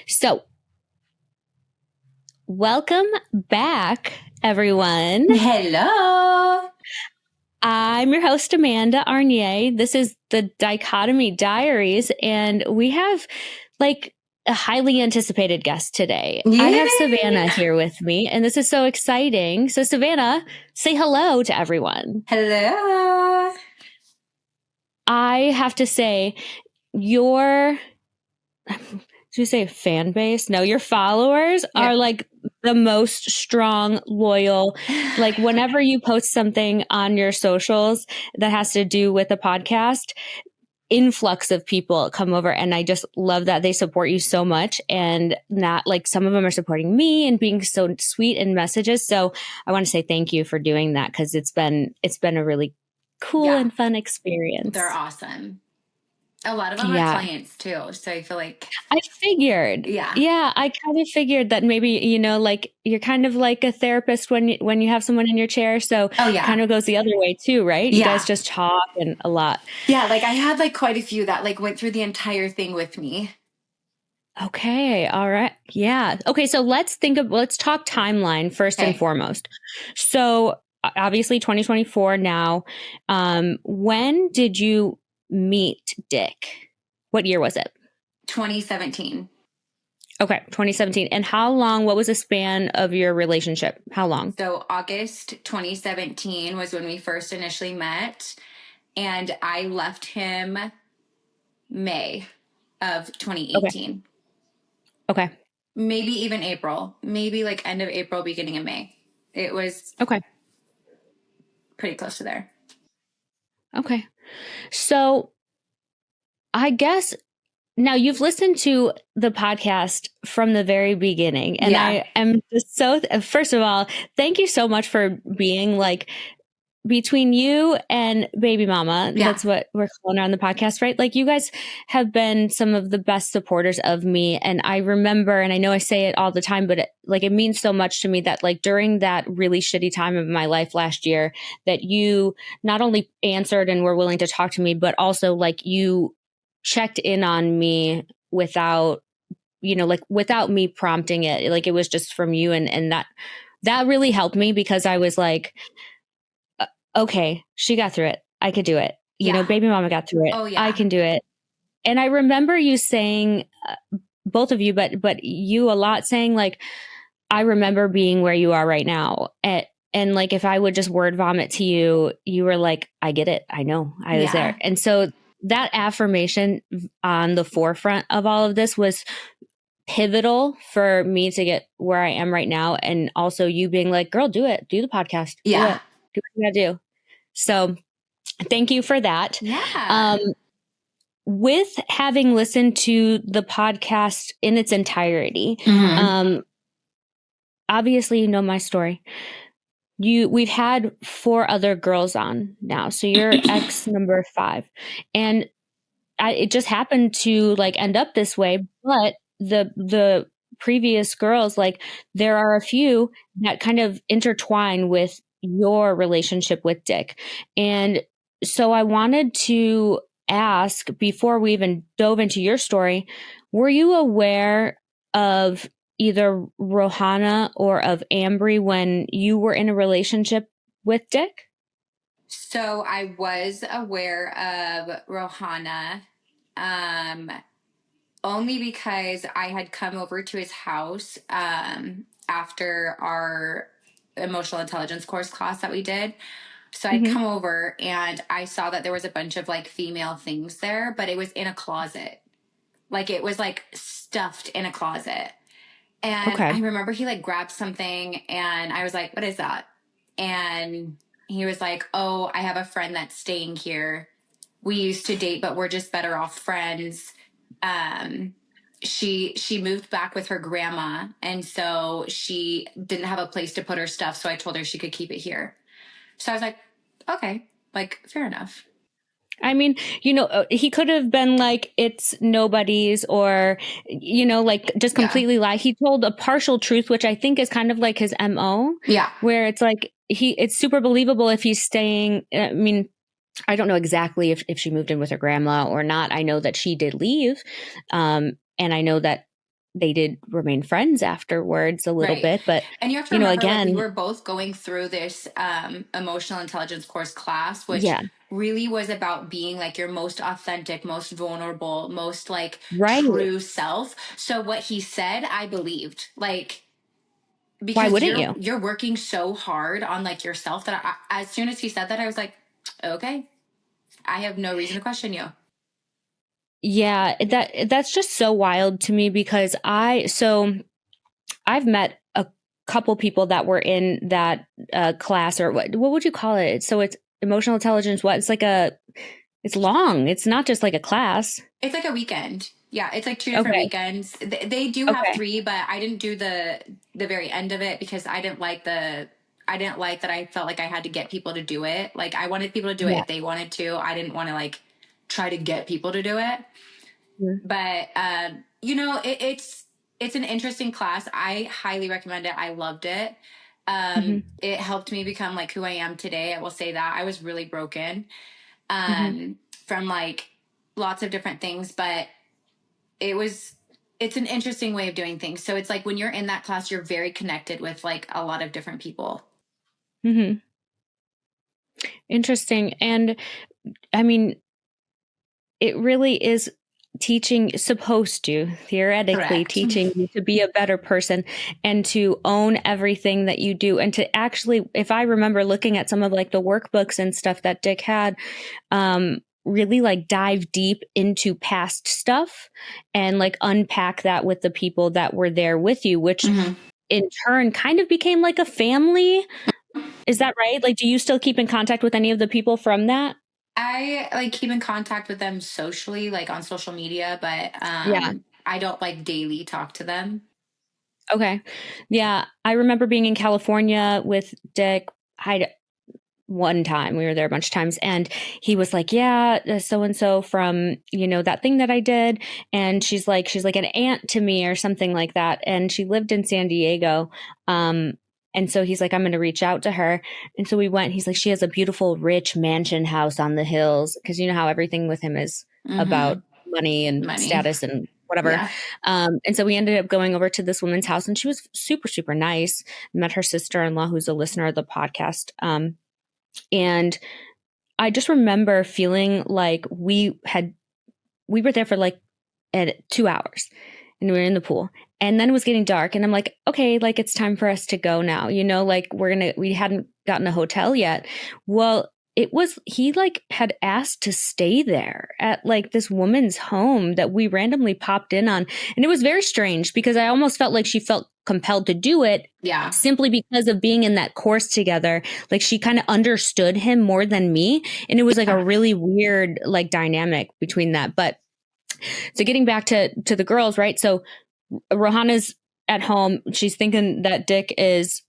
So, welcome back, everyone. Hello. I'm your host, Amanda Arnier. This is the Dichotomy Diaries, and we have like a highly anticipated guest today. Yay. I have Savannah here with me, and this is so exciting. So, Savannah, say hello to everyone. Hello. I have to say, your did you say fan base? No, your followers are like the most strong, loyal. Like whenever you post something on your socials that has to do with the podcast, influx of people come over, and I just love that they support you so much. And not like some of them are supporting me and being so sweet in messages. So I want to say thank you for doing that, because it's been a really cool and fun experience. They're awesome. A lot of them are clients too. So I feel like I figured. Yeah, I kind of figured that maybe, like you're kind of like a therapist when you have someone in your chair. So it kind of goes the other way too, right? You guys just talk and a lot. Yeah, like I had like quite a few that like went through the entire thing with me. Okay. All right. Yeah. Okay. So let's talk timeline first and foremost. So obviously 2024 now. When did you meet Dick? What year was it? 2017. Okay, 2017. And what was the span of your relationship? How long? So August 2017 was when we first initially met, and I left him May of 2018. Okay. Maybe even April. Maybe like end of April, beginning of May. It was pretty close to there. Okay. So I guess now you've listened to the podcast from the very beginning, and I am just first of all, thank you so much for being like between you and baby mama. That's what we're calling her on the podcast, right? Like you guys have been some of the best supporters of me. And I remember, and I know I say it all the time, but it means so much to me that like during that really shitty time of my life last year, that you not only answered and were willing to talk to me, but also like you checked in on me without me prompting it. Like it was just from you. And that really helped me, because I was like, okay, she got through it. I could do it. Baby mama got through it. I can do it. And I remember you saying, both of you, but you a lot, saying like, I remember being where you are right now. And like, if I would just word vomit to you, you were like, I get it. I know I was there. And so that affirmation on the forefront of all of this was pivotal for me to get where I am right now. And also you being like, girl, do it. Do the podcast. Do what you gotta do. So thank you for that. With having listened to the podcast in its entirety, obviously you know my story. We've had 4 other girls on now. So you're ex number 5. And it just happened to like end up this way. But the previous girls, like there are a few that kind of intertwine with your relationship with Dick. And so I wanted to ask, before we even dove into your story, were you aware of either Rohanna or of Ambry when you were in a relationship with Dick? So I was aware of Rohanna, only because I had come over to his house after our emotional intelligence course class that we did. So I'd come over and I saw that there was a bunch of like female things there, but it was in a closet. Like it was like stuffed in a closet. And I remember he like grabbed something and I was like, what is that? And he was like, oh, I have a friend that's staying here. We used to date, but we're just better off friends. She moved back with her grandma, and so she didn't have a place to put her stuff, so I told her she could keep it here. So I was like, okay, like fair enough. I mean, he could have been like, it's nobody's, or, like just completely lie. He told a partial truth, which I think is kind of like his MO. Where it's like, it's super believable if he's staying. I mean, I don't know exactly if she moved in with her grandma or not. I know that she did leave. And I know that they did remain friends afterwards a little bit, but and you have to remember, like, we again, were both going through this emotional intelligence course class, which yeah, really was about being like your most authentic, most vulnerable, most like right. true self. So what he said, I believed, like, Why because wouldn't you? you're working so hard on like yourself that as soon as he said that, I was like, okay, I have no reason to question you. Yeah, that's just so wild to me because I've met a couple people that were in that class, or what would you call it? So it's emotional intelligence. What? It's like it's long. It's not just like a class. It's like a weekend. Yeah, it's like 2 different Okay. weekends. They do have Okay. 3, but I didn't do the very end of it because I didn't like that I felt like I had to get people to do it. Like, I wanted people to do it Yeah. if they wanted to. I didn't want to like try to get people to do it. Mm-hmm. But it's an interesting class. I highly recommend it. I loved it. Mm-hmm. It helped me become like who I am today. I will say that I was really broken Mm-hmm. from like lots of different things, but it's an interesting way of doing things. So it's like when you're in that class, you're very connected with like a lot of different people. Mm-hmm. Interesting. And I mean, it really is supposed to theoretically Correct. teaching you to be a better person and to own everything that you do, and to actually, if I remember looking at some of like the workbooks and stuff that Dick had, really like dive deep into past stuff and like unpack that with the people that were there with you, which Mm-hmm. in turn kind of became like a family. Is that right? Like, do you still keep in contact with any of the people from that? I like keep in contact with them socially, like on social media, but Yeah. I don't like daily talk to them. Okay. Yeah. I remember being in California with Dick. I one time we were there a bunch of times, and he was like, yeah, so and so from that thing that I did, and she's like an aunt to me or something like that, and she lived in San Diego. And so he's like, I'm going to reach out to her. And so we went. He's like, she has a beautiful rich mansion house on the hills, because you know how everything with him is Mm-hmm. about money and Money. status and whatever. Yeah. And so we ended up going over to this woman's house, and she was super, super nice. Met her sister-in-law, who's a listener of the podcast. And I just remember feeling like we were there for like at 2 hours, and we were in the pool, and then it was getting dark, and I'm like, okay, like it's time for us to go now. Like we hadn't gotten a hotel yet. Well, he like had asked to stay there at like this woman's home that we randomly popped in on. And it was very strange because I almost felt like she felt compelled to do it. Yeah. Simply because of being in that course together. Like she kind of understood him more than me. And it was like a really weird like dynamic between that. But so getting back to the girls, right? So Rohana's at home. She's thinking that Dick is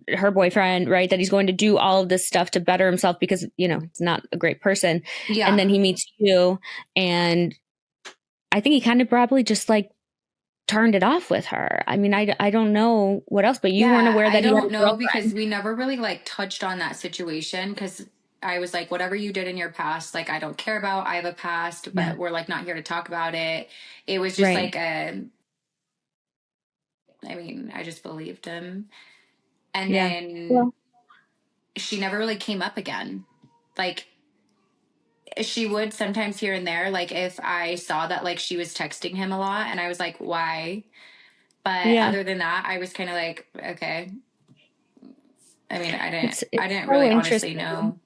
her boyfriend, right? That he's going to do all of this stuff to better himself because, he's not a great person. Yeah. And then he meets you. And I think he kind of probably just like turned it off with her. I mean, I don't know what else, but you weren't aware that I he had don't a know because girlfriend. we never really like touched on that situation because I was like, whatever you did in your past, like I don't care about. I have a past, Yeah. but we're like not here to talk about it. It was just Right. like I mean, I just believed him. And Yeah. then Well, she never really came up again. Like she would sometimes here and there, like if I saw that like she was texting him a lot and I was like, why? But yeah. other than that, I was kind of like, okay. I mean, I It's didn't so really honestly interesting. know.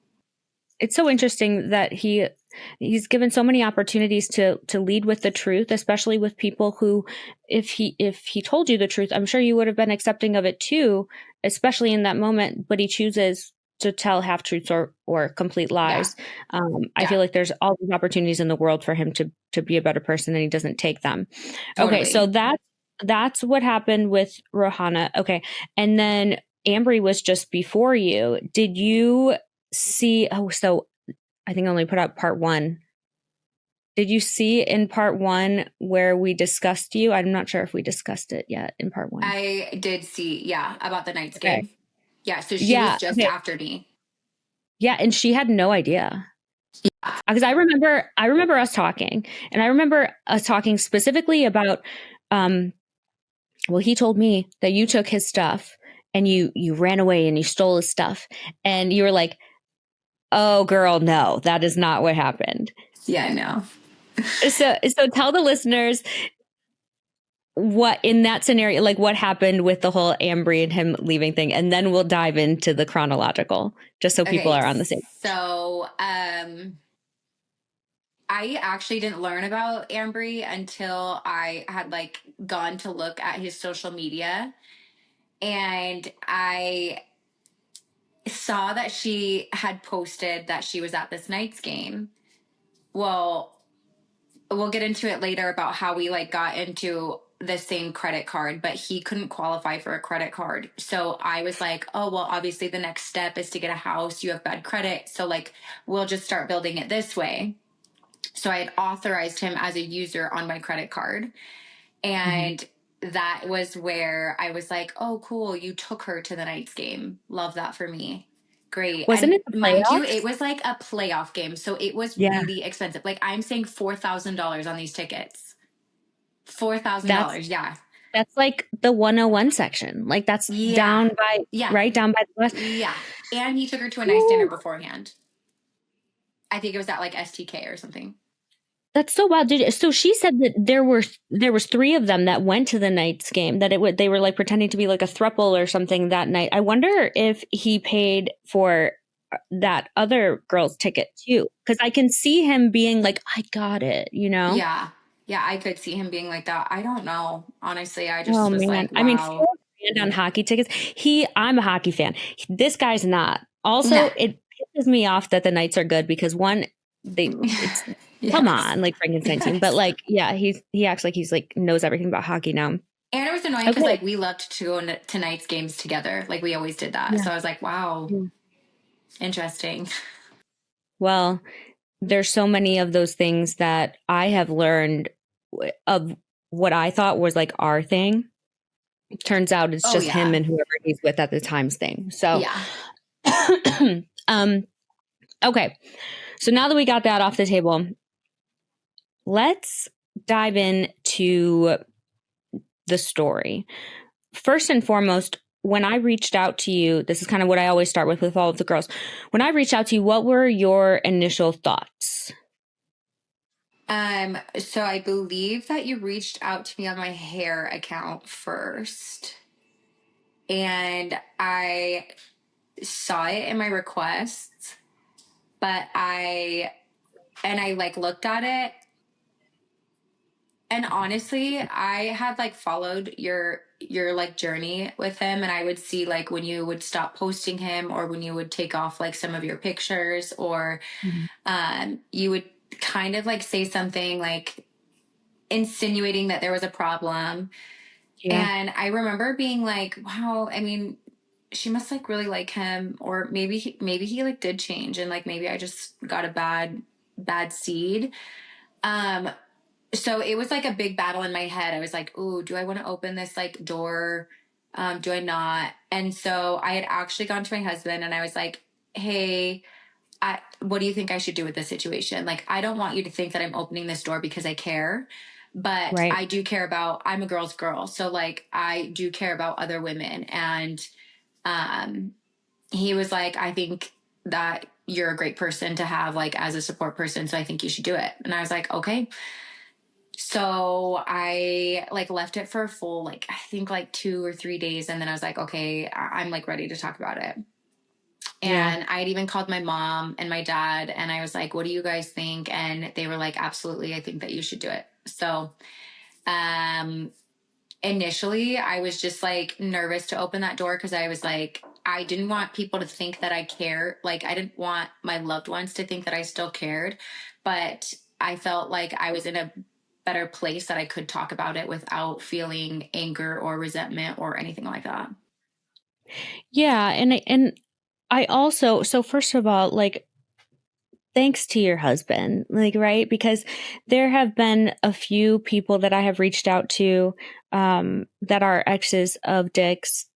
It's so interesting that he's given so many opportunities to lead with the truth, especially with people who, if he told you the truth, I'm sure you would have been accepting of it too, especially in that moment. But he chooses to tell half truths or complete Yeah. lies. I Yeah. feel like there's all these opportunities in the world for him to be a better person, and he doesn't take them. Okay, so Totally. that's what happened with Rohana. Okay, and then Ambry was just before you. Did you see? Oh, so I think I only put out part one. Did you see in part one where we discussed you? I'm not sure if we discussed it yet in part one. I did see, yeah, about the night Okay. skid. Yeah. So she was Yeah. just Okay. after me. Yeah, and she had no idea. Yeah. Because I remember us talking, and I remember us talking specifically about Well, he told me that you took his stuff and you ran away and you stole his stuff. And you were like, oh, girl, no, that is not what happened. Yeah, I know. So tell the listeners what in that scenario, like what happened with the whole Ambry and him leaving thing. And then we'll dive into the chronological, just so people are on the same. So, I actually didn't learn about Ambry until I had like gone to look at his social media, and I saw that she had posted that she was at this Knights game. Well, we'll get into it later about how we like got into the same credit card, but he couldn't qualify for a credit card. So I was like, oh, well, obviously the next step is to get a house. You have bad credit. So like, we'll just start building it this way. So I had authorized him as a user on my credit card. And that was where I was like, oh, cool. You took her to the Knights game. Love that for me. Great. Wasn't it the mind you, playoffs? it was like a playoff game. So it was really expensive. Like I'm saying $4,000 on these tickets. $4,000. Yeah. That's like the 101 section. Like that's down by, right down by the west. Yeah. And he took her to a nice dinner beforehand. I think it was at like STK or something. That's so wild. So she said that there was 3 of them that went to the Knights game, that they were like pretending to be like a throuple or something that night. I wonder if he paid for that other girl's ticket too, because I can see him being like, I got it, you know? Yeah. Yeah, I could see him being like that. I don't know. Honestly, I just was like, wow. I mean, $4,000 on hockey tickets. I'm a hockey fan. This guy's not. Also, it pisses me off that the Knights are good because one, it's come on, like Frankenstein team. But like, yeah, he acts like he's like knows everything about hockey now. And it was annoying because like we loved to go to Knights games together. Like we always did that. Yeah. So I was like, wow, interesting. Well, there's so many of those things that I have learned of what I thought was like our thing. It turns out it's just him and whoever he's with at the time's thing. So, okay. So now that we got that off the table, let's dive into the story. First and foremost, when I reached out to you, this is kind of what I always start with all of the girls. When I reached out to you, what were your initial thoughts? So I believe that you reached out to me on my hair account first. And I saw it in my requests, but I like looked at it. And honestly, I had like followed your like journey with him, and I would see like when you would stop posting him or when you would take off like some of your pictures, or you would kind of like say something like insinuating that there was a problem. And I remember being like, wow, I mean, she must like really like him, or maybe he like did change, and like maybe I just got a bad seed. So it was like a big battle in my head. I was like, ooh, do I want to open this like door? Do I not? And so I had actually gone to my husband and I was like, hey, what do you think I should do with this situation? Like, I don't want you to think that I'm opening this door because I care, but I do care about, I'm a girl's girl. So like, I do care about other women. And, he was like, I think that you're a great person to have like as a support person. So I think you should do it. And I was like, okay. So I like left it for a full, like, I think like 2 or 3 days. And then I was like, okay, I'm like ready to talk about it. And I had even called my mom and my dad and I was like, what do you guys think? And they were like, absolutely. I think that you should do it. So, initially I was just like nervous to open that door. Cause I was like, I didn't want people to think that I care. Like I didn't want my loved ones to think that I still cared, but I felt like I was in a better place that I could talk about it without feeling anger or resentment or anything like that. Yeah. And I also, so first of all, like, thanks to your husband, like, right? Because there have been a few people that I have reached out to, that are exes of Dick's,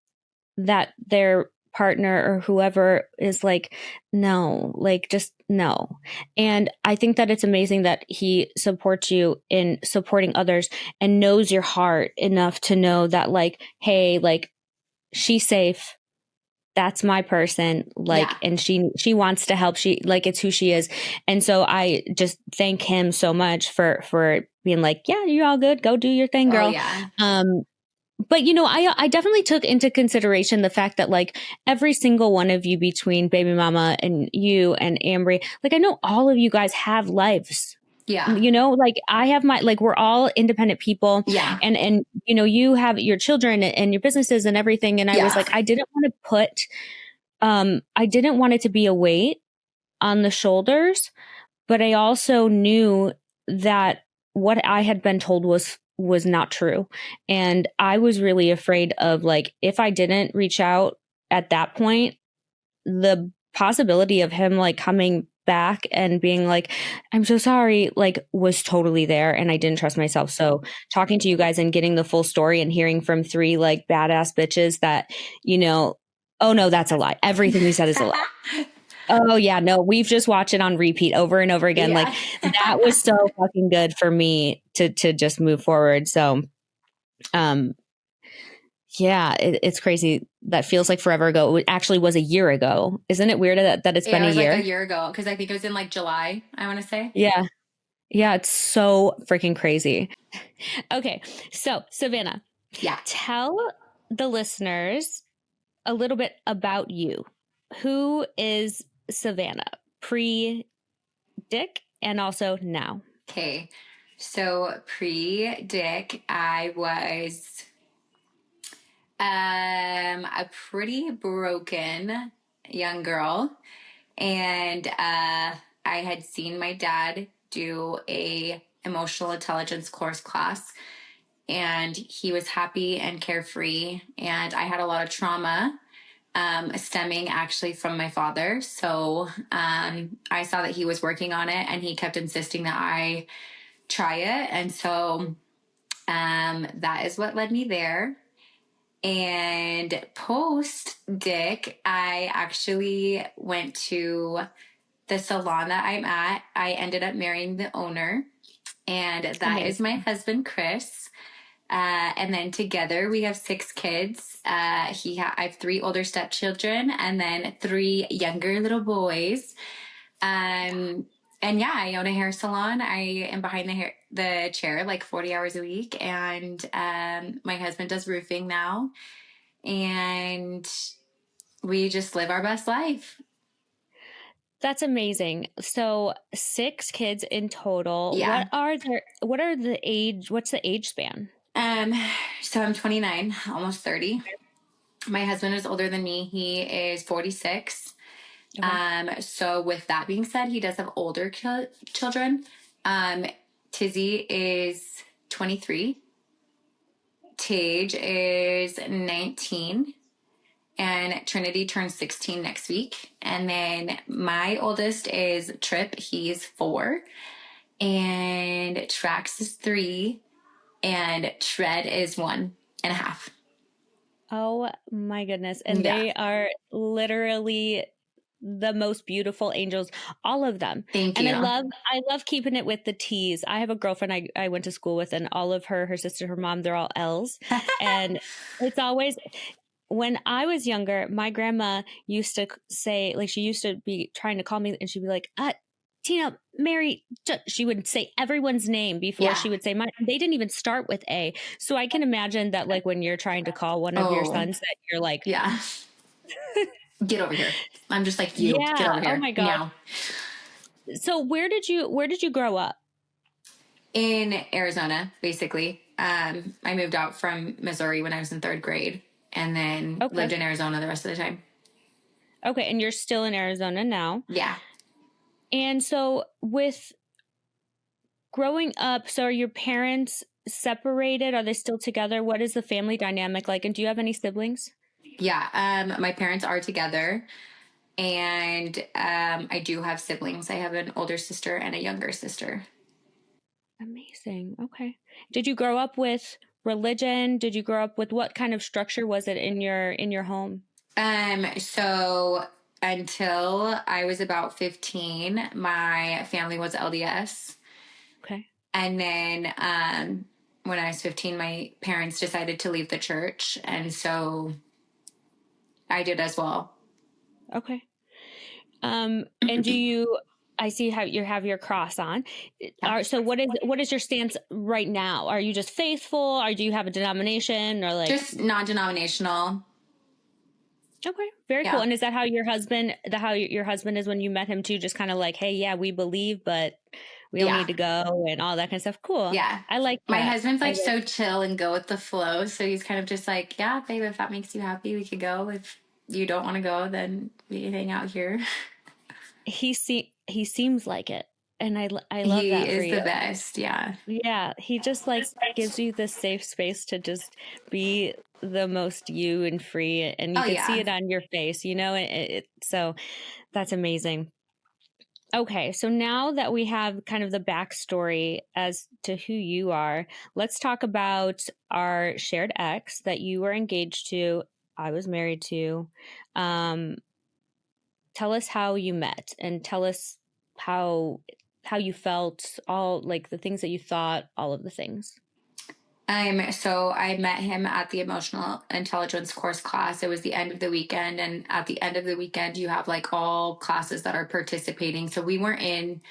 that their partner or whoever is like, no, like just no. And I think that it's amazing that he supports you in supporting others and knows your heart enough to know that like, hey, like she's safe. That's my person. Like, and she wants to help. She like, it's who she is. And so I just thank him so much for being like, yeah, you're all good. Go do your thing, girl. Oh, yeah. But I definitely took into consideration the fact that like every single one of you between baby mama and you and Ambry, like I know all of you guys have lives. Yeah. Like I have like we're all independent people. Yeah. And you have your children and your businesses and everything. And I was like, I didn't want it to be a weight on the shoulders, but I also knew that what I had been told was not true. And I was really afraid of like, if I didn't reach out at that point, the possibility of him like coming back and being like, I'm so sorry, like was totally there. And I didn't trust myself. So talking to you guys and getting the full story and hearing from three like badass bitches that, oh no, that's a lie. Everything we said is a lie. Oh yeah, no, we've just watched it on repeat over and over again. Yeah. Like that was so fucking good for me to just move forward. So, yeah, it's crazy. That feels like forever ago. It actually was a year ago. Isn't it weird that it's been a year? Like a year ago because I think it was in like July, I want to say. Yeah. Yeah, it's so freaking crazy. Okay, so Savannah. Yeah. Tell the listeners a little bit about you. Who is Savannah pre-Dick and also now? Okay, so pre-Dick, I was a pretty broken young girl, and I had seen my dad do a emotional intelligence course class, and he was happy and carefree, and I had a lot of trauma stemming actually from my father. So I saw that he was working on it, and he kept insisting that I try it. And so that is what led me there. And post Dick, I actually went to the salon that I'm at. I ended up marrying the owner, and that is my husband, Chris. And then together we have 6 kids. I have 3 older stepchildren and then 3 younger little boys. And yeah, I own a hair salon. I am behind the chair like 40 hours a week. And my husband does roofing now. And we just live our best life. That's amazing. So 6 kids in total. Yeah. What's the age span? So I'm 29, almost 30. My husband is older than me. He is 46. Okay. So with that being said, he does have older children. Tizzy is 23. Tage is 19. And Trinity turns 16 next week. And then my oldest is Trip. He's 4. And Trax is 3. And Tread is 1.5. Oh my goodness. And they are literally the most beautiful angels, all of them. Thank you. And I love keeping it with the T's. I have a girlfriend I went to school with, and all of her sister, her mom, they're all L's. And it's always, when I was younger, my grandma used to say, like, she used to be trying to call me, and she'd be like, Tina, Mary, she would say everyone's name before she would say mine. They didn't even start with A. So I can imagine that, like, when you're trying to call one of your sons, that you're like, get over here. I'm just like, you get over here. Oh my God. Now. So where did you grow up? In Arizona, basically. I moved out from Missouri when I was in 3rd grade, and then lived in Arizona the rest of the time. Okay. And you're still in Arizona now? Yeah. And so with growing up, so are your parents separated? Are they still together? What is the family dynamic like? And do you have any siblings? Yeah. My parents are together, and I do have siblings. I have an older sister and a younger sister. Amazing. Okay. Did you grow up with religion? Did you grow up with, what kind of structure was it in your home? So until I was about 15, my family was LDS. Okay. And then when I was 15, my parents decided to leave the church. And so I did as well. Okay. And do you, I see how you have your cross on. So what is your stance right now? Are you just faithful, or do you have a denomination, or like just non-denominational? Okay, very cool. And is that how your husband is when you met him too? Just kind of like, hey, yeah, we believe, but we don't need to go and all that kind of stuff. Cool. Yeah. I like My that. husband's like so chill and go with the flow. So he's kind of just like, yeah, babe, if that makes you happy, we could go. If you don't want to go, then we hang out here. He seems like it. And I love that for you. He is the best. Yeah. Yeah. He just like gives you this safe space to just be the most you and free. And you can see it on your face, you know, so that's amazing. Okay, so now that we have kind of the backstory as to who you are, let's talk about our shared ex that you were engaged to, I was married to. Tell us how you met, and tell us how you felt, all like the things that you thought, all of the things. So I met him at the emotional intelligence course class. It was the end of the weekend, and at the end of the weekend, you have like all classes that are participating. So we weren't in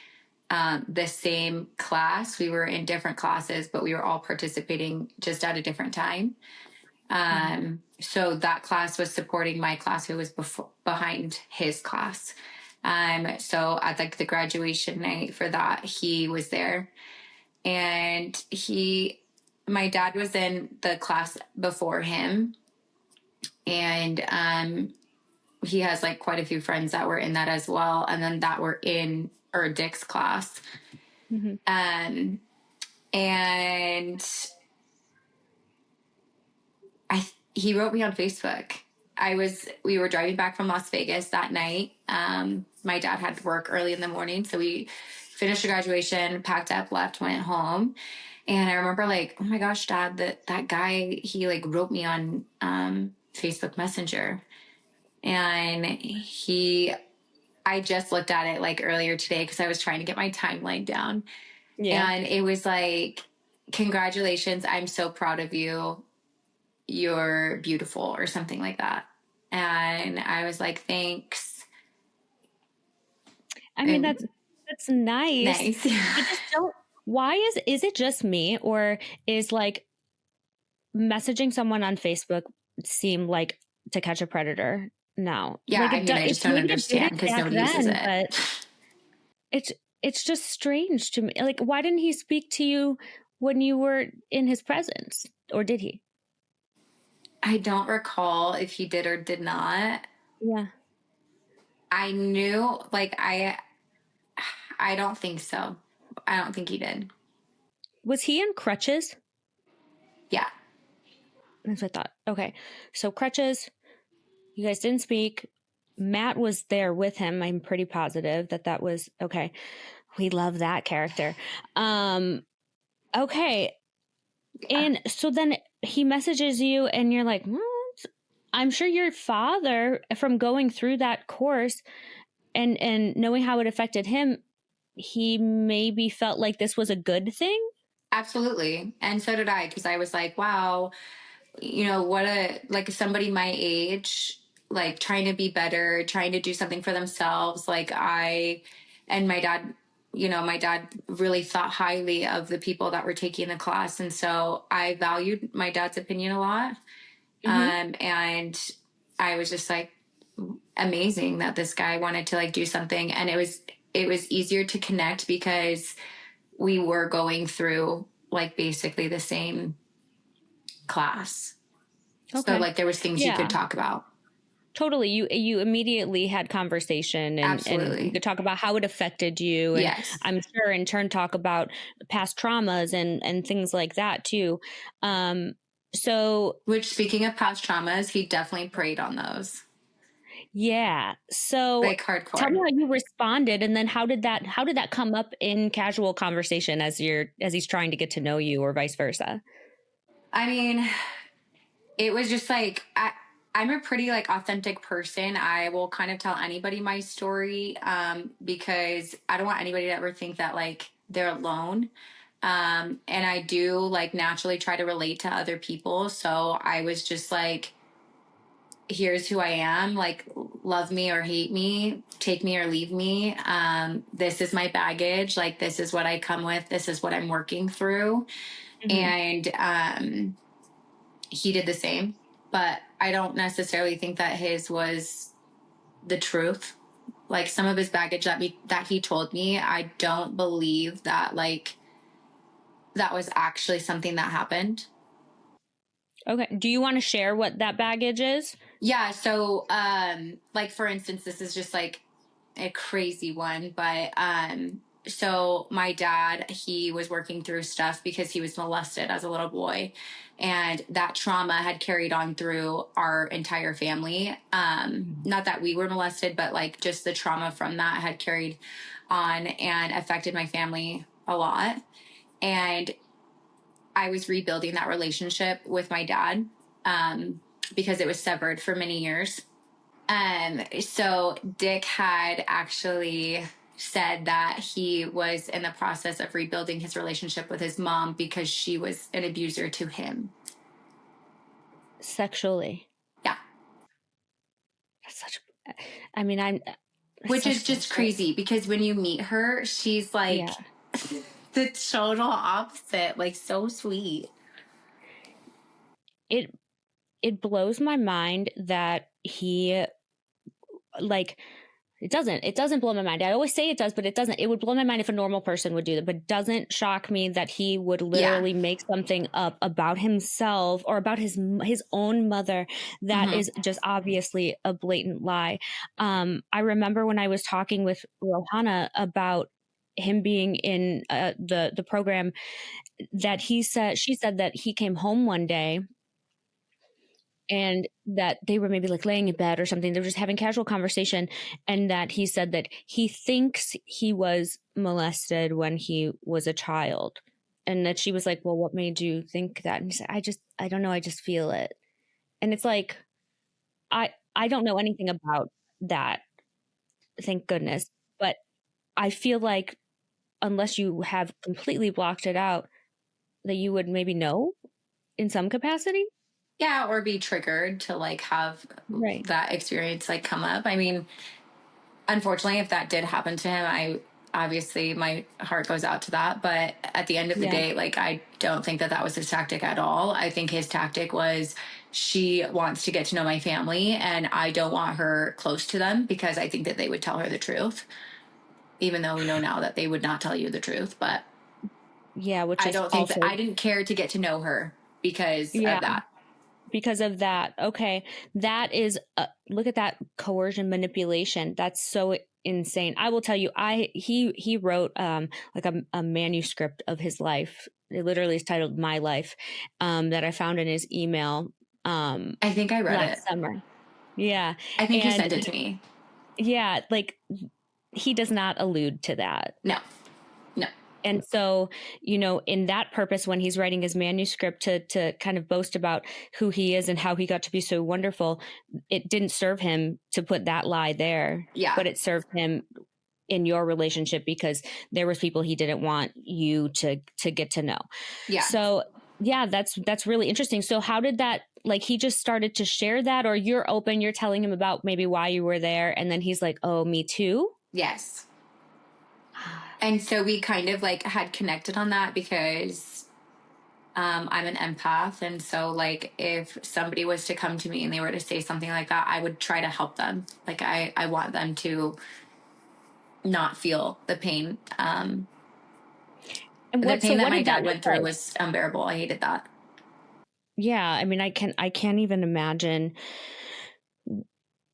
the same class. We were in different classes, but we were all participating just at a different time. So that class was supporting my class, who was behind his class. So at like the graduation night for that, he was there, and my dad was in the class before him, and he has like quite a few friends that were in that as well, and then that were in Dick's class. And he wrote me on Facebook. We were driving back from Las Vegas that night. My dad had work early in the morning, so we finished the graduation, packed up, left, went home. And I remember like, oh my gosh, Dad, that guy, he like wrote me on Facebook Messenger. And I just looked at it like earlier today because I was trying to get my timeline down. Yeah. And it was like, congratulations, I'm so proud of you. You're beautiful, or something like that. And I was like, thanks. I mean, that's nice. I just don't, why is it just me, or is like messaging someone on Facebook seem like to catch a predator now? Yeah, like I just don't understand because nobody uses it. But it's just strange to me. Like, why didn't he speak to you when you were in his presence, or did he? I don't recall if he did or did not. Yeah. I knew, like, I don't think so. I don't think he did. Was he in crutches? Yeah. That's what I thought. Okay. So crutches, you guys didn't speak. Matt was there with him. I'm pretty positive that was okay. We love that character. Okay. Yeah. And so then he messages you and you're like, what? I'm sure your father, from going through that course and knowing how it affected him, he maybe felt like this was a good thing. Absolutely. And so did I, because I was like, wow, you know, like somebody my age, like trying to be better, trying to do something for themselves. Like my dad, you know, my dad really thought highly of the people that were taking the class. And so I valued my dad's opinion a lot. And I was just like, amazing that this guy wanted to like do something. And it was easier to connect because we were going through like basically the same class. Okay. So like there was things you could talk about. Totally. You immediately had conversation and you could talk about how it affected you. And yes. I'm sure in turn talk about past traumas and things like that too. Which, speaking of past traumas, he definitely preyed on those. Yeah. So like hardcore. Tell me how you responded, and then how did that come up in casual conversation as he's trying to get to know you, or vice versa? I mean, it was just like I'm a pretty like authentic person. I will kind of tell anybody my story, because I don't want anybody to ever think that like they're alone. And I do like naturally try to relate to other people. So I was just like, here's who I am, like love me or hate me, take me or leave me. This is my baggage. Like, this is what I come with. This is what I'm working through. And he did the same, but I don't necessarily think that his was the truth. Like, some of his baggage that he told me, I don't believe that like that was actually something that happened. Okay. Do you want to share what that baggage is? Yeah. So, like, for instance, this is just like a crazy one, but, so my dad, he was working through stuff because he was molested as a little boy, and that trauma had carried on through our entire family. Not that we were molested, but like just the trauma from that had carried on and affected my family a lot. And I was rebuilding that relationship with my dad, because it was severed for many years. So Dick had actually said that he was in the process of rebuilding his relationship with his mom because she was an abuser to him. Sexually. Yeah. That's such, I mean, I'm, which is just crazy because when you meet her, she's like the total opposite, like so sweet. It blows my mind that he, like, it doesn't blow my mind. I always say it does, but it doesn't. It would blow my mind if a normal person would do that, but it doesn't shock me that he would literally make something up about himself or about his own mother that is just obviously a blatant lie. I remember when I was talking with Rohana about him being in the program, that she said that he came home one day and that they were maybe like laying in bed or something. They were just having casual conversation. And that he said that he thinks he was molested when he was a child. And that she was like, well, what made you think that? And he said, I don't know. I just feel it. And it's like, I don't know anything about that. Thank goodness. But I feel like unless you have completely blocked it out, that you would maybe know in some capacity. Yeah, or be triggered to like have that experience like come up. I mean, unfortunately, if that did happen to him, I obviously my heart goes out to that. But at the end of the day, like, I don't think that that was his tactic at all. I think his tactic was, she wants to get to know my family and I don't want her close to them because I think that they would tell her the truth, even though we know now that they would not tell you the truth. But which I is don't think that I didn't care to get to know her because of that. Because of that. Okay. That is, look at that coercion manipulation. That's so insane. I will tell you, he wrote, like a manuscript of his life. It literally is titled My Life, that I found in his email. I think I read last summer. Yeah. I think he sent it to me. Yeah. Like, he does not allude to that. No. And so, you know, in that purpose, when he's writing his manuscript to kind of boast about who he is and how he got to be so wonderful, it didn't serve him to put that lie there. Yeah. But it served him in your relationship because there was people he didn't want you to get to know. Yeah. So yeah, that's really interesting. So how did that, like, he just started to share that, or you're open, you're telling him about maybe why you were there, and then he's like, oh, me too? Yes. And so we kind of like had connected on that because I'm an empath. And so like if somebody was to come to me and they were to say something like that, I would try to help them. Like I want them to not feel the pain. And the pain that my dad went through was unbearable. I hated that. Yeah. I mean, I can't even imagine.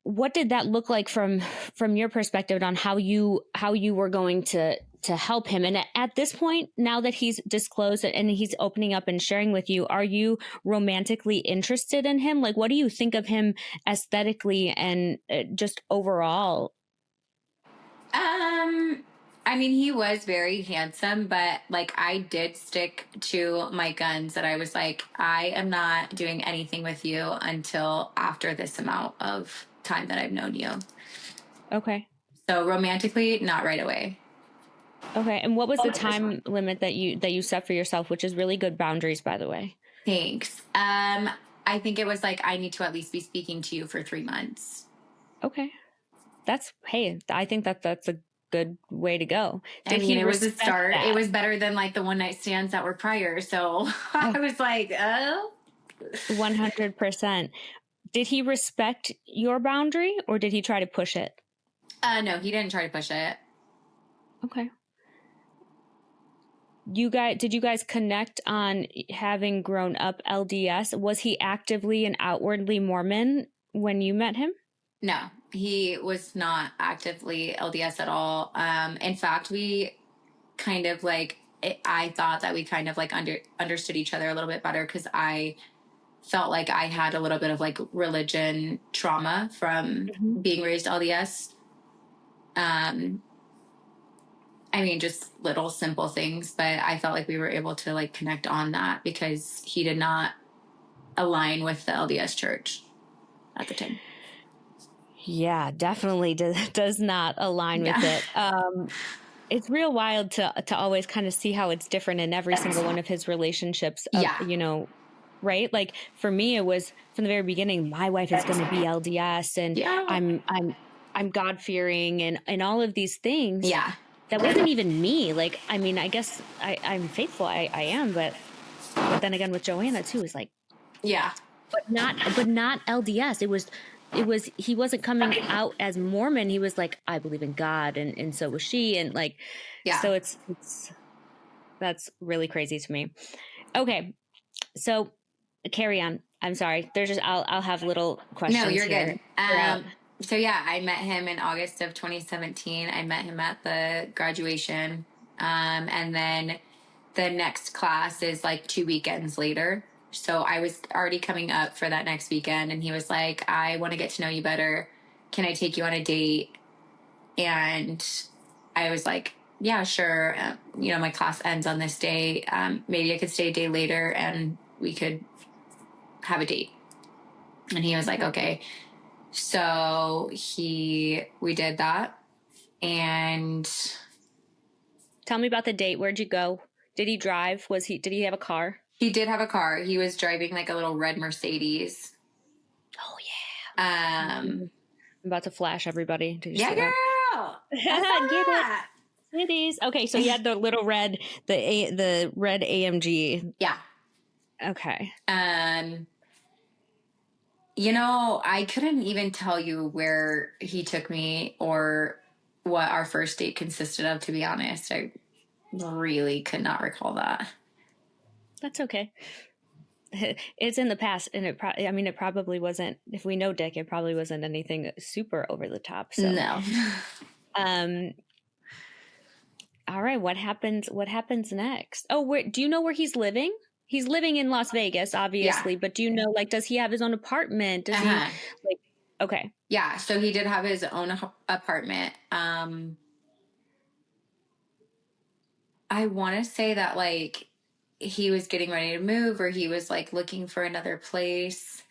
What did that look like from your perspective on how you were going to help him? And at this point, now that he's disclosed it and he's opening up and sharing with you, are you romantically interested in him? Like, what do you think of him aesthetically and just overall? I mean, he was very handsome, but like I did stick to my guns that I was like, I am not doing anything with you until after this amount of time that I've known you. Okay. So romantically, not right away. Okay. And what was the time limit that you set for yourself, which is really good boundaries, by the way? Thanks. I think it was like, I need to at least be speaking to you for 3 months. Okay. Hey, I think that's a good way to go. Did he it was a start. That? It was better than like the one night stands that were prior. So I was like, oh. 100%. Did he respect your boundary or did he try to push it? No, he didn't try to push it. Okay. Did you guys connect on having grown up LDS? Was he actively and outwardly Mormon when you met him? No, he was not actively LDS at all. In fact, we kind of like, I thought that we kind of like understood each other a little bit better because I felt like I had a little bit of like religion trauma from being raised LDS. I mean, just little simple things, but I felt like we were able to like connect on that because he did not align with the LDS church at the time. Yeah, definitely does not align with it. It's real wild to always kind of see how it's different in every single one of his relationships. You know, right? Like for me, it was from the very beginning, my wife is going to be LDS and I'm God-fearing and all of these things. Yeah. That wasn't even me. Like, I mean, I guess I'm faithful. I am, but then again with Joanna too, is like, yeah, but not LDS. It was, he wasn't coming out as Mormon. He was like, I believe in God. And so was she. And like, so that's really crazy to me. Okay. So carry on. I'm sorry. There's just, I'll have little questions. No, you're here. Good. So yeah, I met him in August of 2017. I met him at the graduation. And then the next class is like 2 weekends later. So I was already coming up for that next weekend and he was like, I want to get to know you better. Can I take you on a date? And I was like, yeah, sure. You know, my class ends on this day. Maybe I could stay a day later and we could have a date. And he was like, okay. So we did that. And tell me about the date. Where'd you go? Did he drive? Did he have a car? He did have a car. He was driving like a little red Mercedes. Oh yeah. I'm about to flash everybody. Yeah, girl. Get it. Cities. Okay, so you had the little red, the red AMG. Yeah. Okay. You know, I couldn't even tell you where he took me or what our first date consisted of, to be honest. I really could not recall that. That's okay. It's in the past, and it probably wasn't. If we know Dick, it probably wasn't anything super over the top. So no. All right. What happens next? Oh, do you know where he's living? He's living in Las Vegas, obviously, but do you know, like, does he have his own apartment? Does he like? Okay. Yeah. So he did have his own apartment. I want to say that like he was getting ready to move or he was like looking for another place.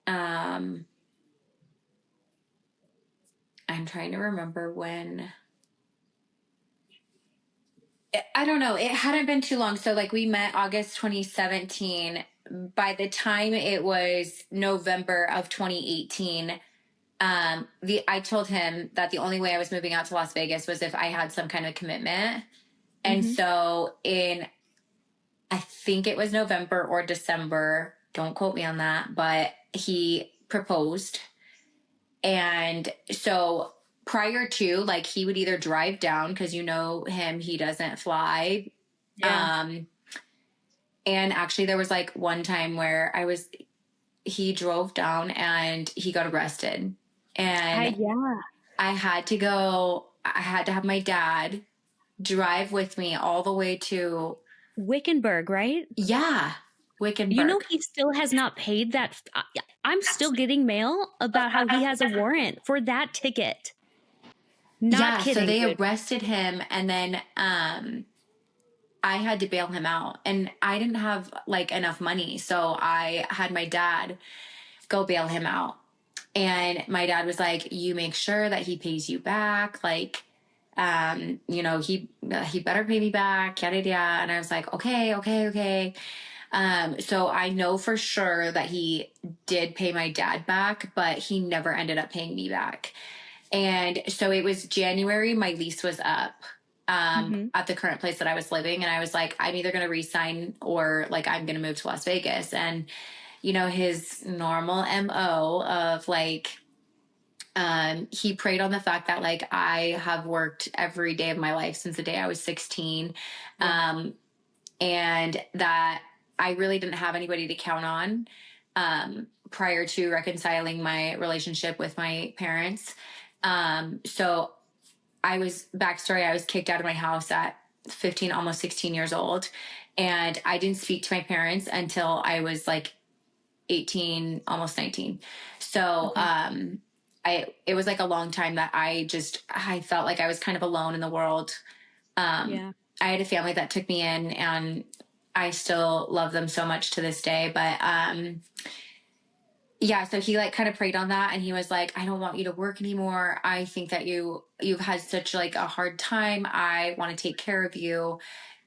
I'm trying to remember when. I don't know. It hadn't been too long. So like we met August 2017. By the time it was November of 2018, I told him that the only way I was moving out to Las Vegas was if I had some kind of commitment. And so I think it was November or December, don't quote me on that, but he proposed. And so prior to, like, he would either drive down because you know him, he doesn't fly. Yeah. And actually there was like one time where he drove down and he got arrested. And I had to have my dad drive with me all the way to Wickenburg, right? Yeah. Wickenburg. You know, he still has not paid that. I'm still getting mail about how he has a warrant for that ticket. Not kidding. So they dude. arrested him, and then I had to bail him out, and I didn't have like enough money, so I had my dad go bail him out. And my dad was like, "You make sure that he pays you back, like, he better pay me back, yada yada." And I was like, okay. So I know for sure that he did pay my dad back, but he never ended up paying me back. And so it was January, my lease was up at the current place that I was living. And I was like, I'm either going to resign or like I'm going to move to Las Vegas. And, his normal MO of like, he preyed on the fact that like I have worked every day of my life since the day I was 16. And that I really didn't have anybody to count on prior to reconciling my relationship with my parents. So I was kicked out of my house at 15, almost 16 years old. And I didn't speak to my parents until I was like 18, almost 19. So, it was like a long time that I felt like I was kind of alone in the world. I had a family that took me in, and I still love them so much to this day. But, so he like kind of preyed on that, and he was like, "I don't want you to work anymore. I think that you've had such like a hard time. I want to take care of you.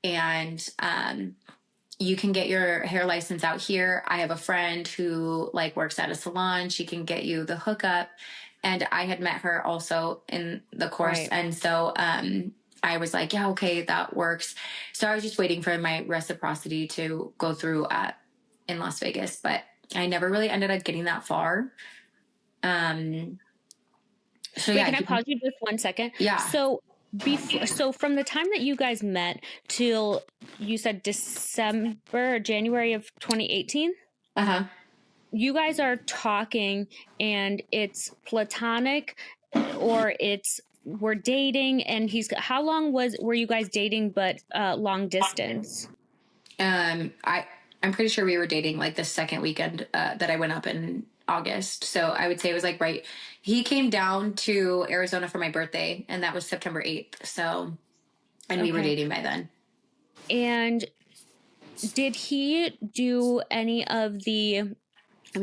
And, you can get your hair license out here. I have a friend who like works at a salon. She can get you the hookup." And I had met her also in the course. Right. And so, I was like, yeah, okay, that works. So I was just waiting for my reciprocity to go through in Las Vegas, but I never really ended up getting that far. Wait, can I pause you just 1 second? Yeah. So from the time that you guys met till you said January of 2018? You guys are talking and it's platonic, or we're dating, and how long were you guys dating, but long distance? I'm pretty sure we were dating like the second weekend that I went up in August. So I would say it was like he came down to Arizona for my birthday, and that was September 8th. So, and we were dating by then. And did he do any of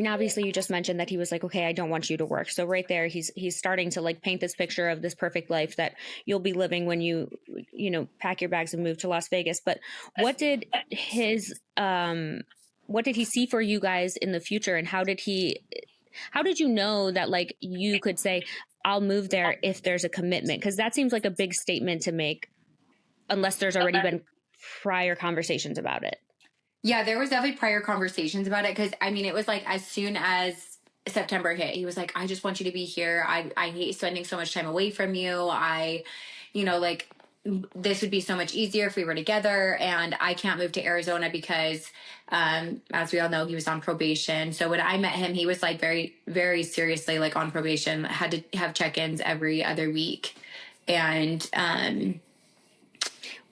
obviously you just mentioned that he was like, okay, I don't want you to work. So right there, he's starting to like paint this picture of this perfect life that you'll be living when you pack your bags and move to Las Vegas. But what did he see for you guys in the future? And how did you know that like you could say, I'll move there if there's a commitment? Because that seems like a big statement to make, unless there's already been prior conversations about it. Yeah, there was definitely prior conversations about it, because I mean, it was like as soon as September hit, he was like, "I just want you to be here. I hate spending so much time away from you. Like this would be so much easier if we were together, and I can't move to Arizona because, as we all know, he was on probation. So when I met him, he was like very, very seriously like on probation, had to have check-ins every other week, and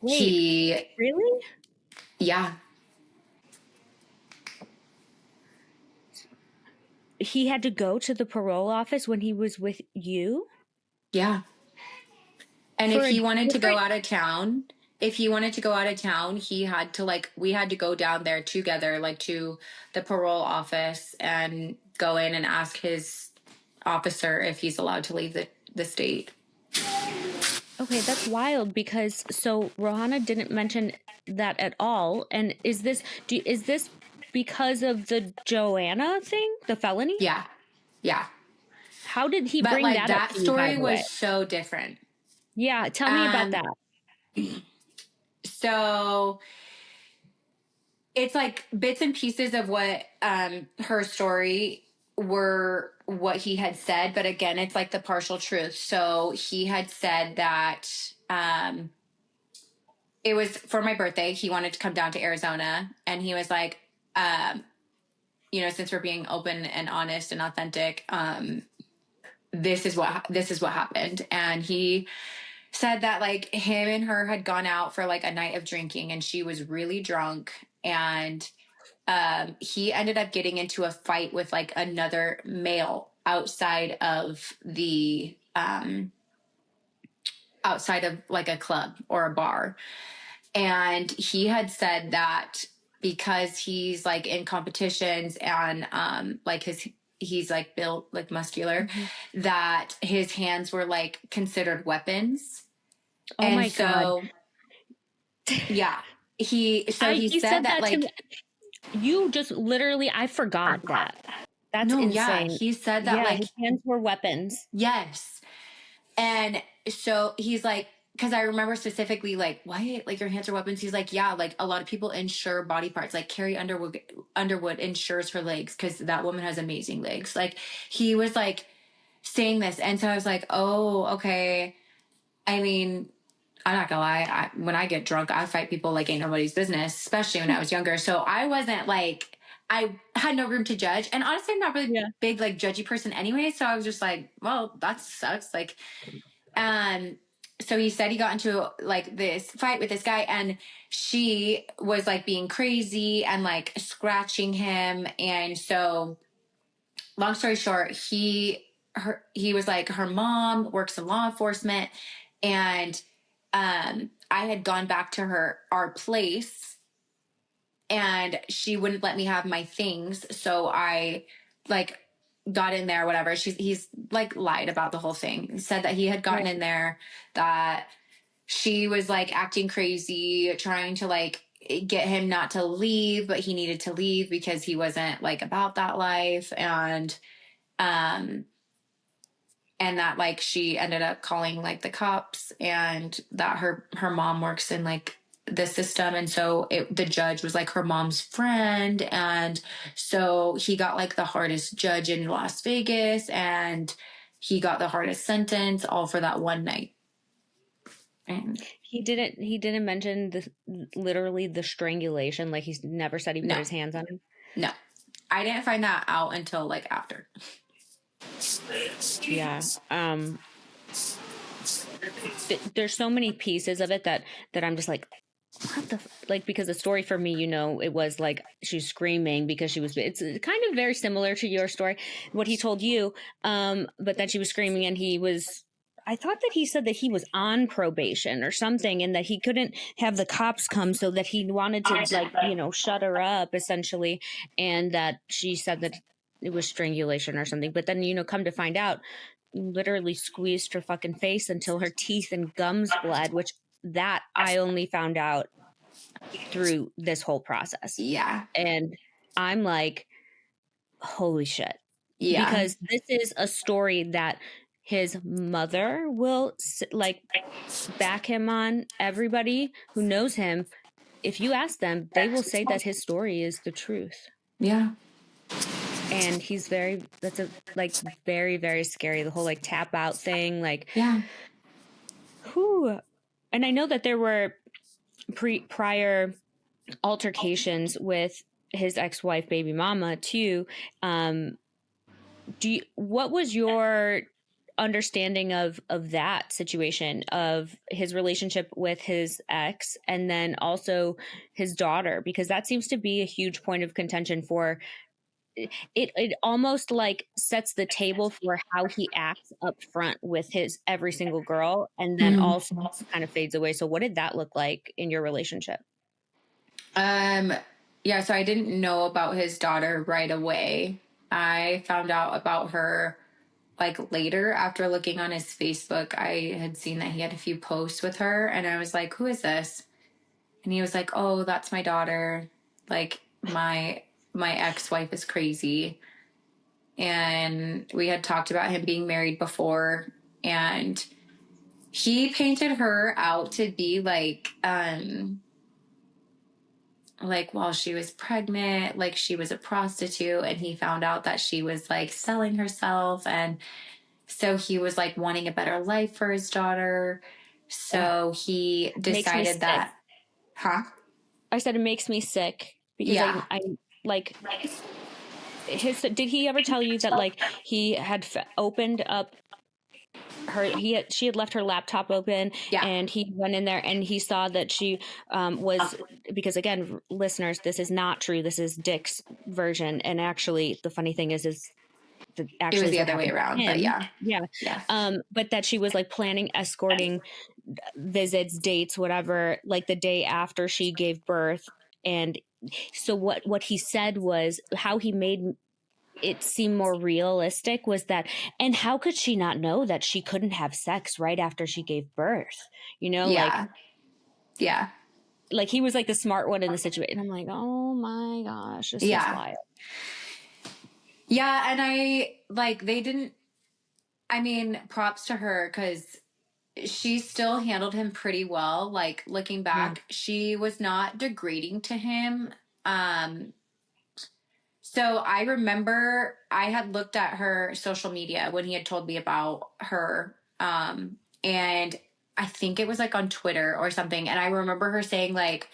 Wait, really? Yeah. He had to go to the parole office when he was with you? Yeah. And if he wanted to go out of town, he had to we had to go down there together, like to the parole office, and go in and ask his officer if he's allowed to leave the state. Okay, that's wild, because so Rohanna didn't mention that at all. And is this because of the Joanna thing, the felony? Yeah. How did he bring that up? That story was so different. Yeah, tell me about that. So it's like bits and pieces of what her story were, what he had said, but again, it's like the partial truth. So he had said that it was for my birthday. He wanted to come down to Arizona, and he was like, since we're being open and honest and authentic, this is what happened. And he said that like him and her had gone out for like a night of drinking, and she was really drunk, and he ended up getting into a fight with like another male outside of the outside of like a club or a bar. And he had said that because he's like in competitions and like he's like built like muscular, that his hands were like considered weapons. Oh and my so God. yeah, he said that like you just literally, I forgot that. That's no, yeah, insane. he said that Yeah, like his hands were weapons. yes. And so he's like, because I remember specifically, like, what? Like, your hands are weapons? He's like, yeah, like, a lot of people insure body parts. Like, Carrie Underwood insures her legs because that woman has amazing legs. Like, he was, like, saying this. And so I was like, oh, okay. I mean, I'm not gonna lie. When I get drunk, I fight people like ain't nobody's business, especially when I was younger. So I wasn't, like, I had no room to judge. And honestly, I'm not really big, like, judgy person anyway. So I was just like, well, that sucks. Like, so he said he got into like this fight with this guy and she was like being crazy and like scratching him. And so long story short, he was like, her mom works in law enforcement. And, I had gone back to our place and she wouldn't let me have my things. So I like got in there, whatever. He's like lied about the whole thing. He said that he had gotten in there, that she was like acting crazy, trying to like get him not to leave, but he needed to leave because he wasn't like about that life. Um, and that like she ended up calling like the cops and that her mom works in like the system. And so the judge was like her mom's friend. And so he got like the hardest judge in Las Vegas and he got the hardest sentence all for that one night. And he didn't mention literally the strangulation. Like he's never said he put his hands on him. No, I didn't find that out until like after. Yeah. There's so many pieces of it that I'm just like, what the like, because the story for me, it was like she's screaming because it's kind of very similar to your story, what he told you. But then she was screaming and I thought that he said that he was on probation or something and that he couldn't have the cops come, so that he wanted to like, shut her up essentially. And that she said that it was strangulation or something. But then, come to find out, literally squeezed her fucking face until her teeth and gums bled, which that I only found out through this whole process. Yeah. And I'm like, holy shit. Yeah. Because this is a story that his mother will like back him on. Everybody who knows him, if you ask them, they will say that his story is the truth. Yeah. And that's like very, very scary. The whole like tap out thing, like, yeah. Whew. And I know that there were prior altercations with his ex-wife, baby mama, too. What was your understanding of that situation, of his relationship with his ex, and then also his daughter? Because that seems to be a huge point of contention for it almost like sets the table for how he acts up front with his every single girl, and then also kind of fades away. So what did that look like in your relationship? Yeah, so I didn't know about his daughter right away. I found out about her like later after looking on his Facebook. I had seen that he had a few posts with her and I was like, who is this? And he was like, oh, that's my daughter. Like my ex-wife is crazy. And we had talked about him being married before, and he painted her out to be like while she was pregnant, like she was a prostitute, and he found out that she was like selling herself. And so he was like wanting a better life for his daughter. So he decided that, I said, it makes me sick because I like did he ever tell you that like he had opened up she had left her laptop open, and he went in there and he saw that she was, because again, listeners, this is not true. This is Dick's version. And actually the funny thing is It was the other way around, but yeah. But that she was like planning escorting visits, dates, whatever, like the day after she gave birth. And so what he said was, how he made it seem more realistic was that, and how could she not know that she couldn't have sex right after she gave birth? You know, like he was like the smart one in the situation. I'm like, oh my gosh, this is wild. Yeah, and they didn't, I mean, props to her, because she still handled him pretty well. Like, looking back, she was not degrading to him. So I remember I had looked at her social media when he had told me about her. And I think it was like on Twitter or something. And I remember her saying like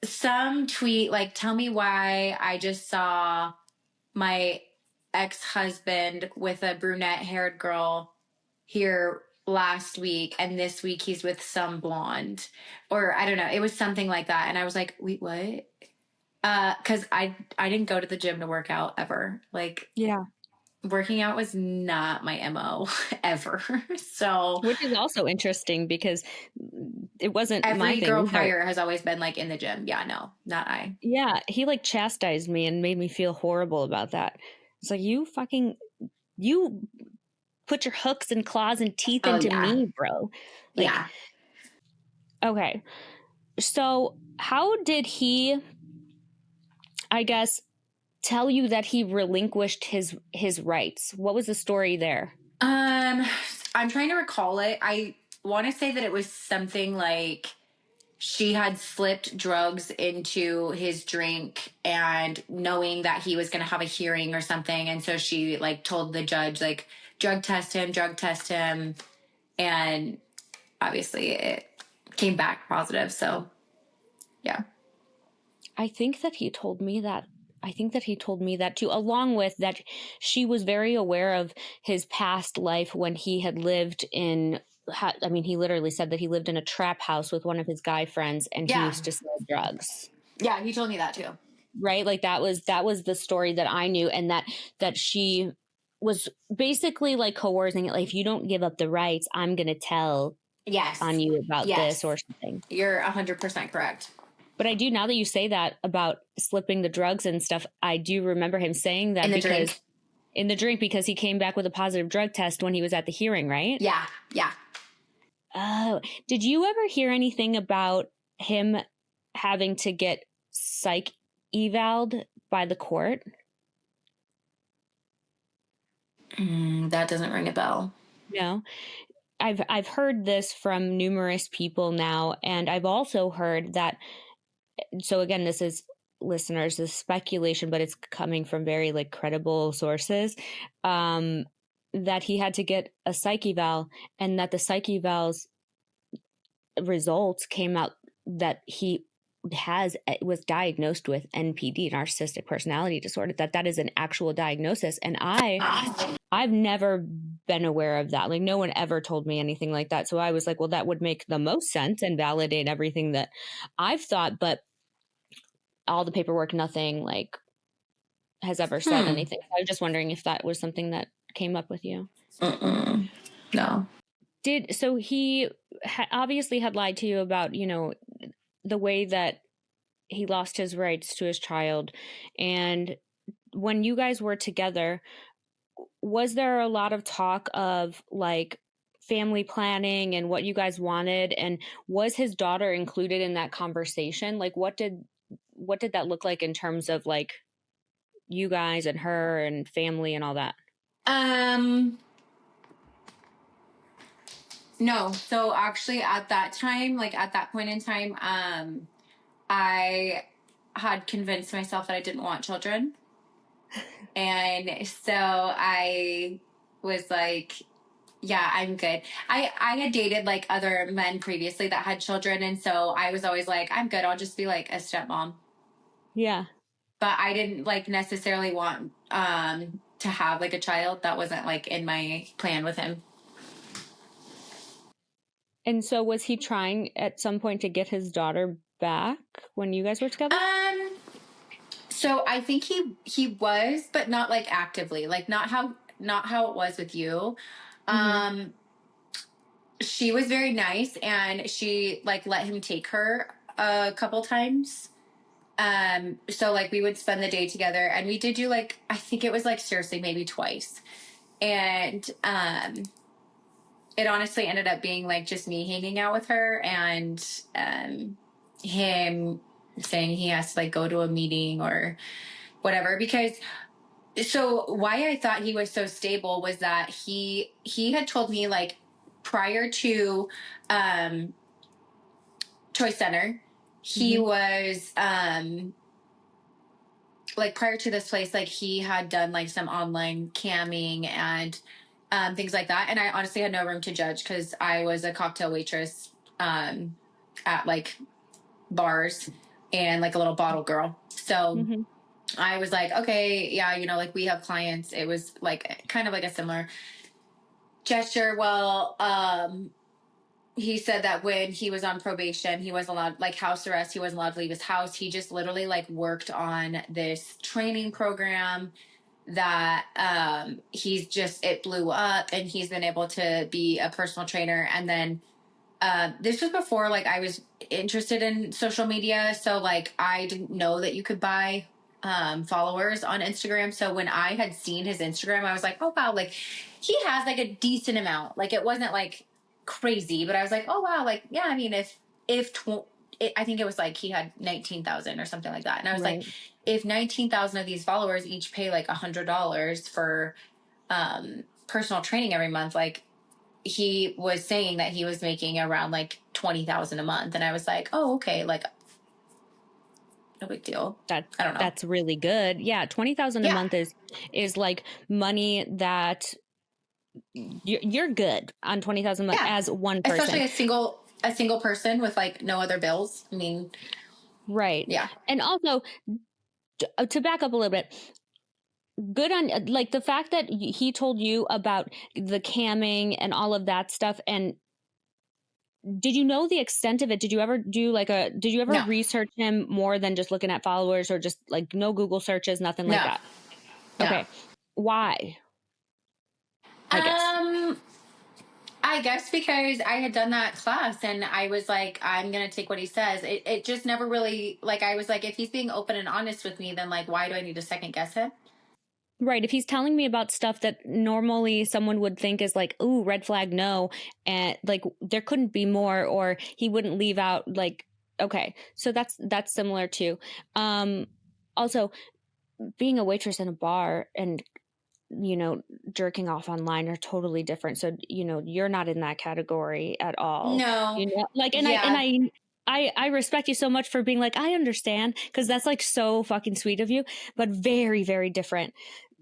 some tweet, like, tell me why I just saw my ex-husband with a brunette haired girl here last week, and this week he's with some blonde, or I don't know. It was something like that. And I was like, wait, what? Cause I didn't go to the gym to work out ever. Like, working out was not my MO ever. So, which is also interesting because it wasn't every my thing. Girl prior has always been like in the gym. Yeah, no, not I. Yeah, he like chastised me and made me feel horrible about that. It's like, you put your hooks and claws and teeth into me, bro. Like, okay. So how did he, I guess, tell you that he relinquished his rights? What was the story there? I'm trying to recall it. I want to say that it was something like she had slipped drugs into his drink, and knowing that he was going to have a hearing or something. And so she like told the judge, like, drug test him. And obviously it came back positive. So yeah. I think that he told me that too, along with that she was very aware of his past life when he had lived in, I mean, he literally said that he lived in a trap house with one of his guy friends, and he used to sell drugs. Yeah, he told me that too. Right? Like that was the story that I knew, and that she was basically like coercing it. Like, if you don't give up the rights, I'm going to tell on you about this or something. You're 100% correct. But I do, now that you say that about slipping the drugs and stuff, I do remember him saying that in the drink, because he came back with a positive drug test when he was at the hearing, right? Yeah. Yeah. Oh, did you ever hear anything about him having to get psych eval'd by the court? That doesn't ring a bell. No. I've heard this from numerous people now, and I've also heard that, so again, this is, listeners, this is speculation, but it's coming from very like credible sources, that he had to get a psych eval, and that the psych eval's results came out that he was diagnosed with NPD, narcissistic personality disorder, that is an actual diagnosis. And I've never been aware of that. Like, no one ever told me anything like that. So I was like, well, that would make the most sense and validate everything that I've thought. But all the paperwork, nothing like has ever said anything. I was just wondering if that was something that came up with you. No. So he obviously had lied to you about, the way that he lost his rights to his child. And when you guys were together, was there a lot of talk of like family planning and what you guys wanted? And was his daughter included in that conversation? Like, what did that look like in terms of like you guys and her and family and all that? No. So actually at that time, like at that point in time, I had convinced myself that I didn't want children. And so I was like, yeah, I'm good. I had dated like other men previously that had children. And so I was always like, I'm good. I'll just be like a stepmom. Yeah. But I didn't like necessarily want to have like a child. That wasn't like in my plan with him. And so was he trying at some point to get his daughter back when you guys were together? So I think he was, but not like actively, like not how it was with you. She was very nice, and she like let him take her a couple times. So like we would spend the day together, and we did do like, I think it was like seriously maybe twice. And it honestly ended up being like just me hanging out with her, and him saying he has to like go to a meeting or whatever. Because so why I thought he was so stable was that he had told me like prior to Choice Center, he was like prior to this place, like he had done like some online camming and things like that. And I honestly had no room to judge because I was a cocktail waitress at like bars and like a little bottle girl. So I was like, okay, yeah, you know, like we have clients. It was like kind of like a similar gesture. Well, he said that when he was on probation, he wasn't allowed, like house arrest, he wasn't allowed to leave his house. He just literally like worked on this training program that he's just, it blew up, and he's been able to be a personal trainer. And then this was before like I was interested in social media. So like I didn't know that you could buy followers on Instagram. So when I had seen his Instagram, I was like, oh wow, like he has like a decent amount. Like it wasn't like crazy, but I was like, oh wow, like yeah, I mean I think it was like he had 19,000 or something like that. And I was like, if 19,000 of these followers each pay like $100 for personal training every month, like he was saying that he was making around like 20,000 a month. And I was like, oh, okay. Like no big deal. I don't know. That's really good. Yeah. 20,000 a month is like money that you're good on 20,000 a month as one person. Especially a single person with like no other bills. I mean, right. Yeah. And also to back up a little bit, good on like the fact that he told you about the camming and all of that stuff. And did you know the extent of it? Did you ever do like did you ever research him more than just looking at followers, or just like no Google searches, nothing like that? Okay. Why? I guess because I had done that class and I was like, I'm going to take what he says. It just never really, like, I was like, if he's being open and honest with me, then like, why do I need to second guess him? Right. If he's telling me about stuff that normally someone would think is like, ooh, red flag, no. And like, there couldn't be more, or he wouldn't leave out like, okay. So that's similar too. Also being a waitress in a bar and, you know, jerking off online are totally different. So, you know, you're not in that category at all. No. You know, like, and I respect you so much for being like, I understand, because that's like so fucking sweet of you, but very, very different.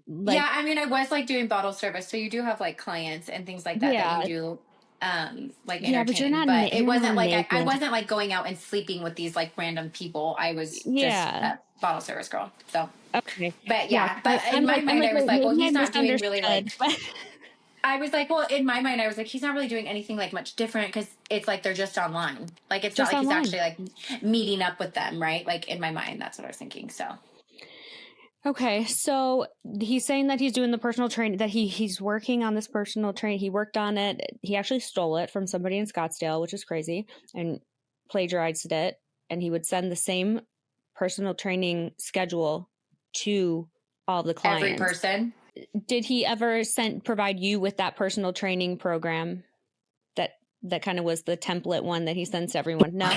Like, yeah, I mean, I was like doing bottle service, so you do have like clients and things like that that you do like entertain. But you're not. But it wasn't like I wasn't like going out and sleeping with these like random people. I was just a bottle service girl. So okay, but but in my mind, I was like, well, he's not doing really like. I was like, well, in my mind, I was like, he's not really doing anything like much different, because it's like they're just online. Like it's just not like he's actually like meeting up with them, right? Like in my mind, that's what I was thinking. So. Okay, so he's saying that he's doing the personal training, that he's working on this personal training. He worked on it. He actually stole it from somebody in Scottsdale, which is crazy, and plagiarized it. And he would send the same personal training schedule to all the clients. Every person. Did he ever provide you with that personal training program that kind of was the template one that he sends to everyone? No.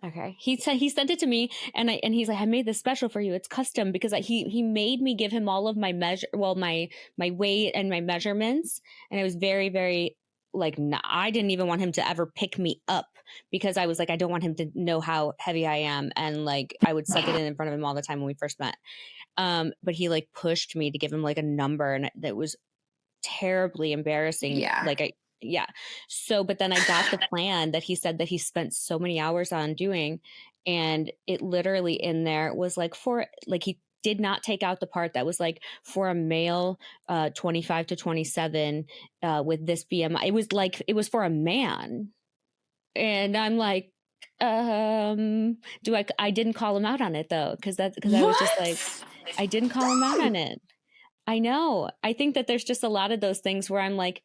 Okay. He sent it to me, and he's like, I made this special for you. It's custom, because he made me give him all of my my weight and my measurements. And it was very, very like, I didn't even want him to ever pick me up, because I was like, I don't want him to know how heavy I am. And like, I would suck it in front of him all the time when we first met. But he like pushed me to give him like a number, and that was terribly embarrassing. Yeah. Like so, but then I got the plan that he said that he spent so many hours on doing, and it literally in there was like, for like, he did not take out the part that was like, for a male 25 to 27 with this BMI. It was like, it was for a man. And I'm like, I didn't call him out on it though. Cause I was just like, I didn't call him out on it. I know. I think that there's just a lot of those things where I'm like,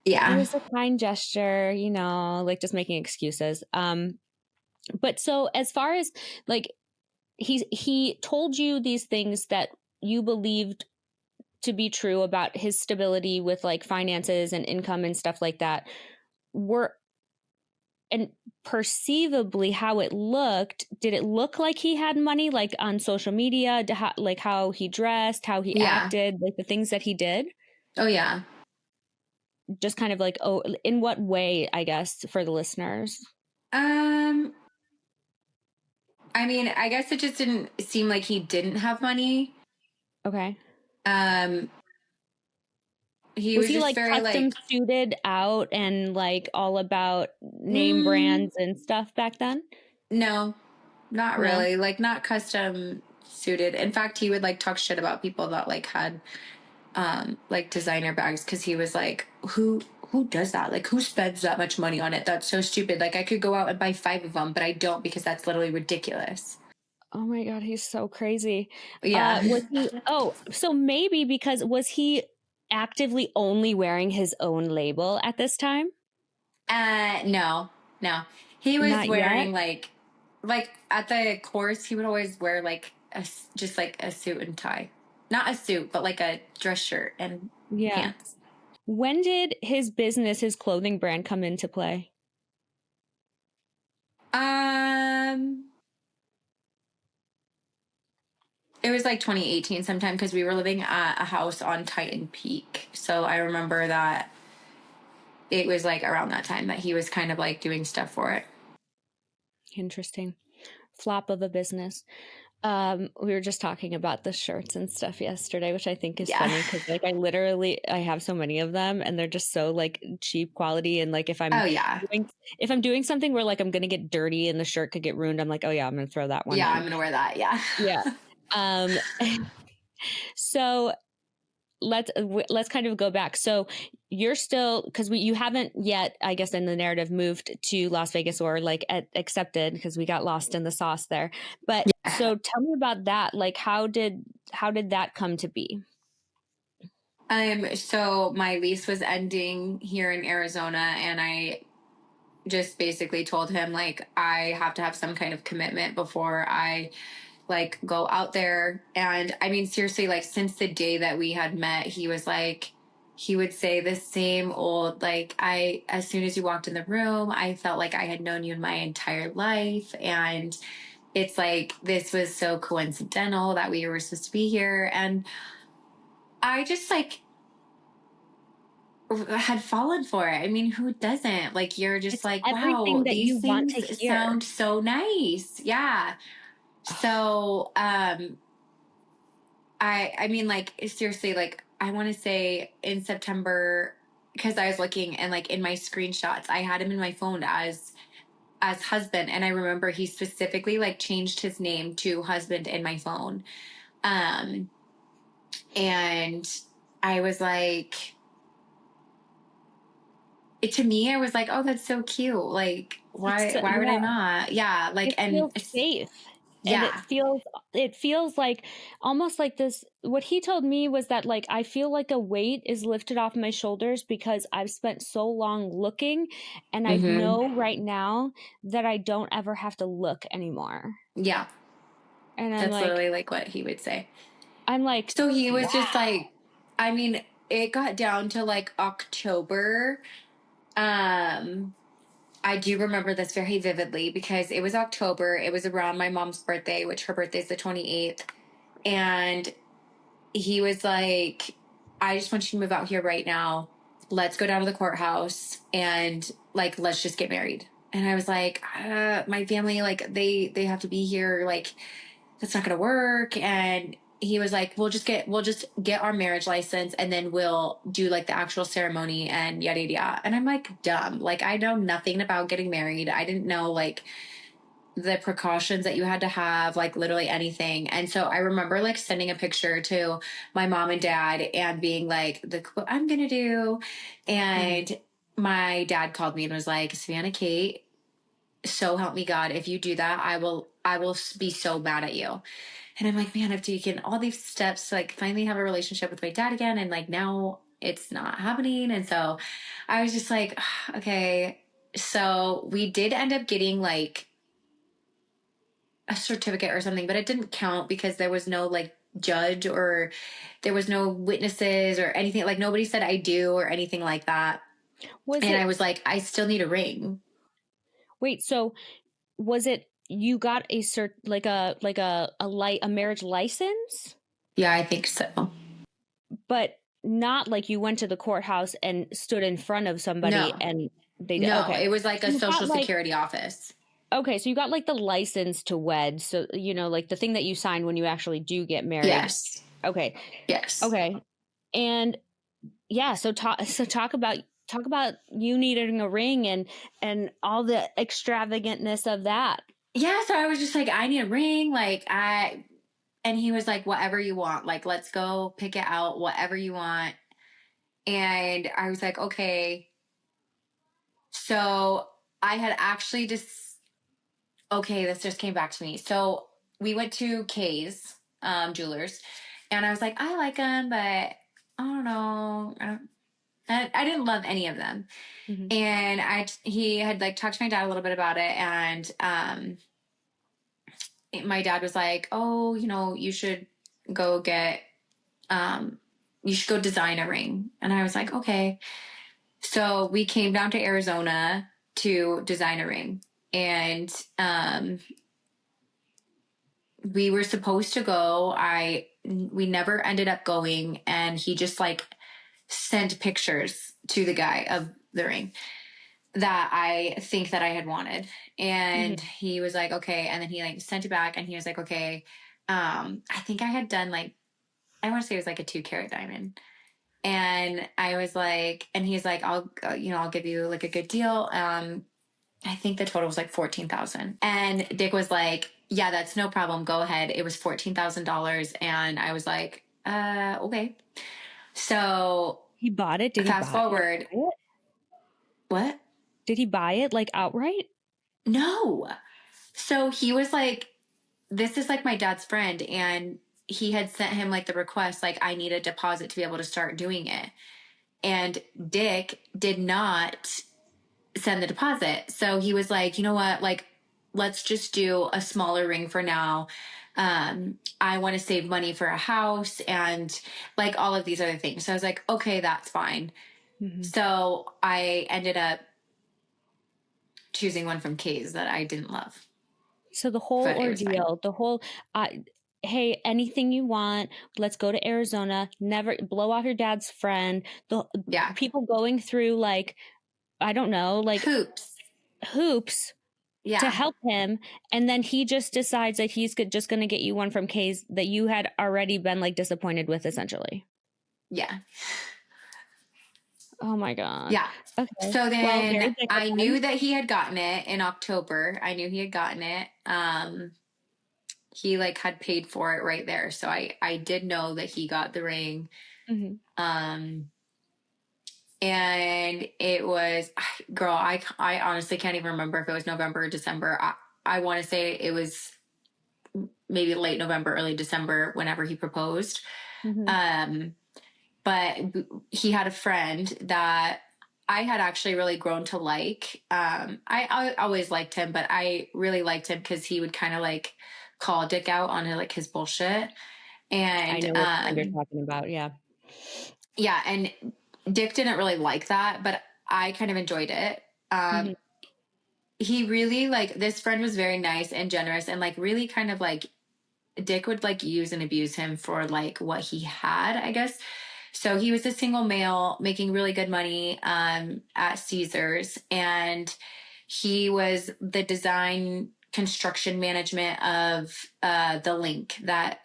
it was a kind gesture, like just making excuses. But so as far as like, he told you these things that you believed to be true about his stability with like finances and income and stuff like that and perceivably how it looked, did it look like he had money, like on social media, like how he dressed, how he acted, like the things that he did? Oh yeah. Just kind of like, in what way, I guess, for the listeners? I mean, I guess it just didn't seem like he didn't have money. Okay. He was just like very custom like suited out and like all about name brands and stuff back then? No, not No? really. Like not custom suited. In fact, he would like talk shit about people that like had like designer bags because he was like, who does that? Like who spends that much money on it? That's so stupid. Like I could go out and buy 5 of them, but I don't because that's literally ridiculous. Oh my God, he's so crazy. Yeah. So maybe because was he actively only wearing his own label at this time? No. He was Not wearing yet? like at the course, he would always wear like just like a suit and tie. Not a suit, but like a dress shirt and pants. When did his business, his clothing brand come into play? It was like 2018 sometime because we were living at a house on Titan Peak. So I remember that it was like around that time that he was kind of like doing stuff for it. Interesting. Flop of a business. We were just talking about the shirts and stuff yesterday, which I think is funny because like I have so many of them and they're just so like cheap quality. And like if I'm doing something where like I'm gonna get dirty and the shirt could get ruined, I'm like, oh yeah, I'm gonna throw that one. Yeah, I'm gonna wear that. Yeah. Yeah. So let's kind of go back. So you're still, because you haven't yet, I guess, in the narrative moved to Las Vegas or like accepted because we got lost in the sauce there. But so tell me about that. Like, how did that come to be? So my lease was ending here in Arizona, and I just basically told him like I have to have some kind of commitment before I like go out there. And I mean, seriously, like since the day that we had met, he was like, he would say the same old, like, as soon as you walked in the room, I felt like I had known you my entire life. And it's like, this was so coincidental that we were supposed to be here. And I just like had fallen for it. I mean, who doesn't? Like, you're just It's like, everything wow, that you these want to things hear. sound so nice. Yeah. So, I mean, like, seriously, like, I want to say in September, because I was looking and like in my screenshots, I had him in my phone as husband, and I remember he specifically like changed his name to husband in my phone. And I was like, to me, I was like, oh, that's so cute. Like, why would I not? Yeah, like, it feels safe. Yeah. And it feels like almost like this. What he told me was that like I feel like a weight is lifted off my shoulders because I've spent so long looking, and I know right now that I don't ever have to look anymore. Yeah. And that's literally like what he would say. I'm like, so he was just like, I mean, it got down to like October. I do remember this very vividly because it was October. It was around my mom's birthday, which her birthday is the 28th. And he was like, I just want you to move out here right now. Let's go down to the courthouse and like, let's just get married. And I was like, my family, like they have to be here. Like, that's not going to work. And he was like, we'll just get our marriage license and then we'll do like the actual ceremony and yada yada yada. And I'm like, dumb. Like, I know nothing about getting married. I didn't know like the precautions that you had to have, like literally anything. And so I remember like sending a picture to my mom and dad and being like, what I'm going to do. And my dad called me and was like, Savannah Kate, so help me God, if you do that, I will be so mad at you. And I'm like, man, I've taken all these steps to like finally have a relationship with my dad again. And like now it's not happening. And so I was just like, okay. So we did end up getting like a certificate or something, but it didn't count because there was no like judge or there was no witnesses or anything. Like nobody said I do or anything like that. I was like, I still need a ring. Wait, so was it you got a a marriage license? Yeah, I think so. But not like you went to the courthouse and stood in front of somebody and they did. No, Okay. it was like a social security office. Okay, so you got like the license to wed. So, you know, like the thing that you sign when you actually do get married. Yes. Okay. Yes. Okay. And yeah, so talk about you needing a ring and all the extravagantness of that. Yeah, so I was just like, I need a ring. And he was like, whatever you want. Like, let's go pick it out, whatever you want. And I was like, okay. So I had actually this just came back to me. So we went to Kay's Jewelers, and I was like, I like them, but I don't know. I didn't love any of them. Mm-hmm. And he had like talked to my dad a little bit about it, and my dad was like, oh, you know, you should go design a ring. And I was like, okay. So we came down to Arizona to design a ring. And we were supposed to go. We never ended up going. And he just like sent pictures to the guy of the ring that I think that I had wanted. And he was like, okay. And then he like sent it back and he was like, okay. I think I had done like, I want to say it was like a 2-carat diamond. And I was like, and he's like, I'll give you like a good deal. I think the total was like 14,000. And Dick was like, yeah, that's no problem. Go ahead. It was $14,000. And I was like, okay. So he bought it. Did fast forward. What? Did he buy it like outright? No. So he was like, this is like my dad's friend. And he had sent him like the request, like, I need a deposit to be able to start doing it. And Dick did not send the deposit. So he was like, you know what? Like, let's just do a smaller ring for now. I want to save money for a house and like all of these other things. So I was like, okay, that's fine. Mm-hmm. So I ended up choosing one from Kay's that I didn't love. So the whole ordeal, hey, anything you want, let's go to Arizona, never blow off your dad's friend. People going through like, I don't know, like hoops to help him. And then he just decides that he's just going to get you one from Kay's that you had already been like disappointed with essentially. Yeah. Oh my God. Yeah. Okay. So then I knew that he had gotten it in October. I knew he had gotten it. He like had paid for it right there. So I did know that he got the ring. Mm-hmm. And it was, girl, I honestly can't even remember if it was November or December. I want to say it was maybe late November, early December, whenever he proposed. Mm-hmm. But he had a friend that I had actually really grown to like. I always liked him, but I really liked him because he would kind of like call Dick out on like his bullshit. And I know what friend you're talking about. Yeah. Yeah. And Dick didn't really like that, but I kind of enjoyed it. Mm-hmm. He really like, this friend was very nice and generous and like really kind of like Dick would like use and abuse him for like what he had, I guess. So he was a single male making really good money at Caesars, and he was the design construction management of the Link, that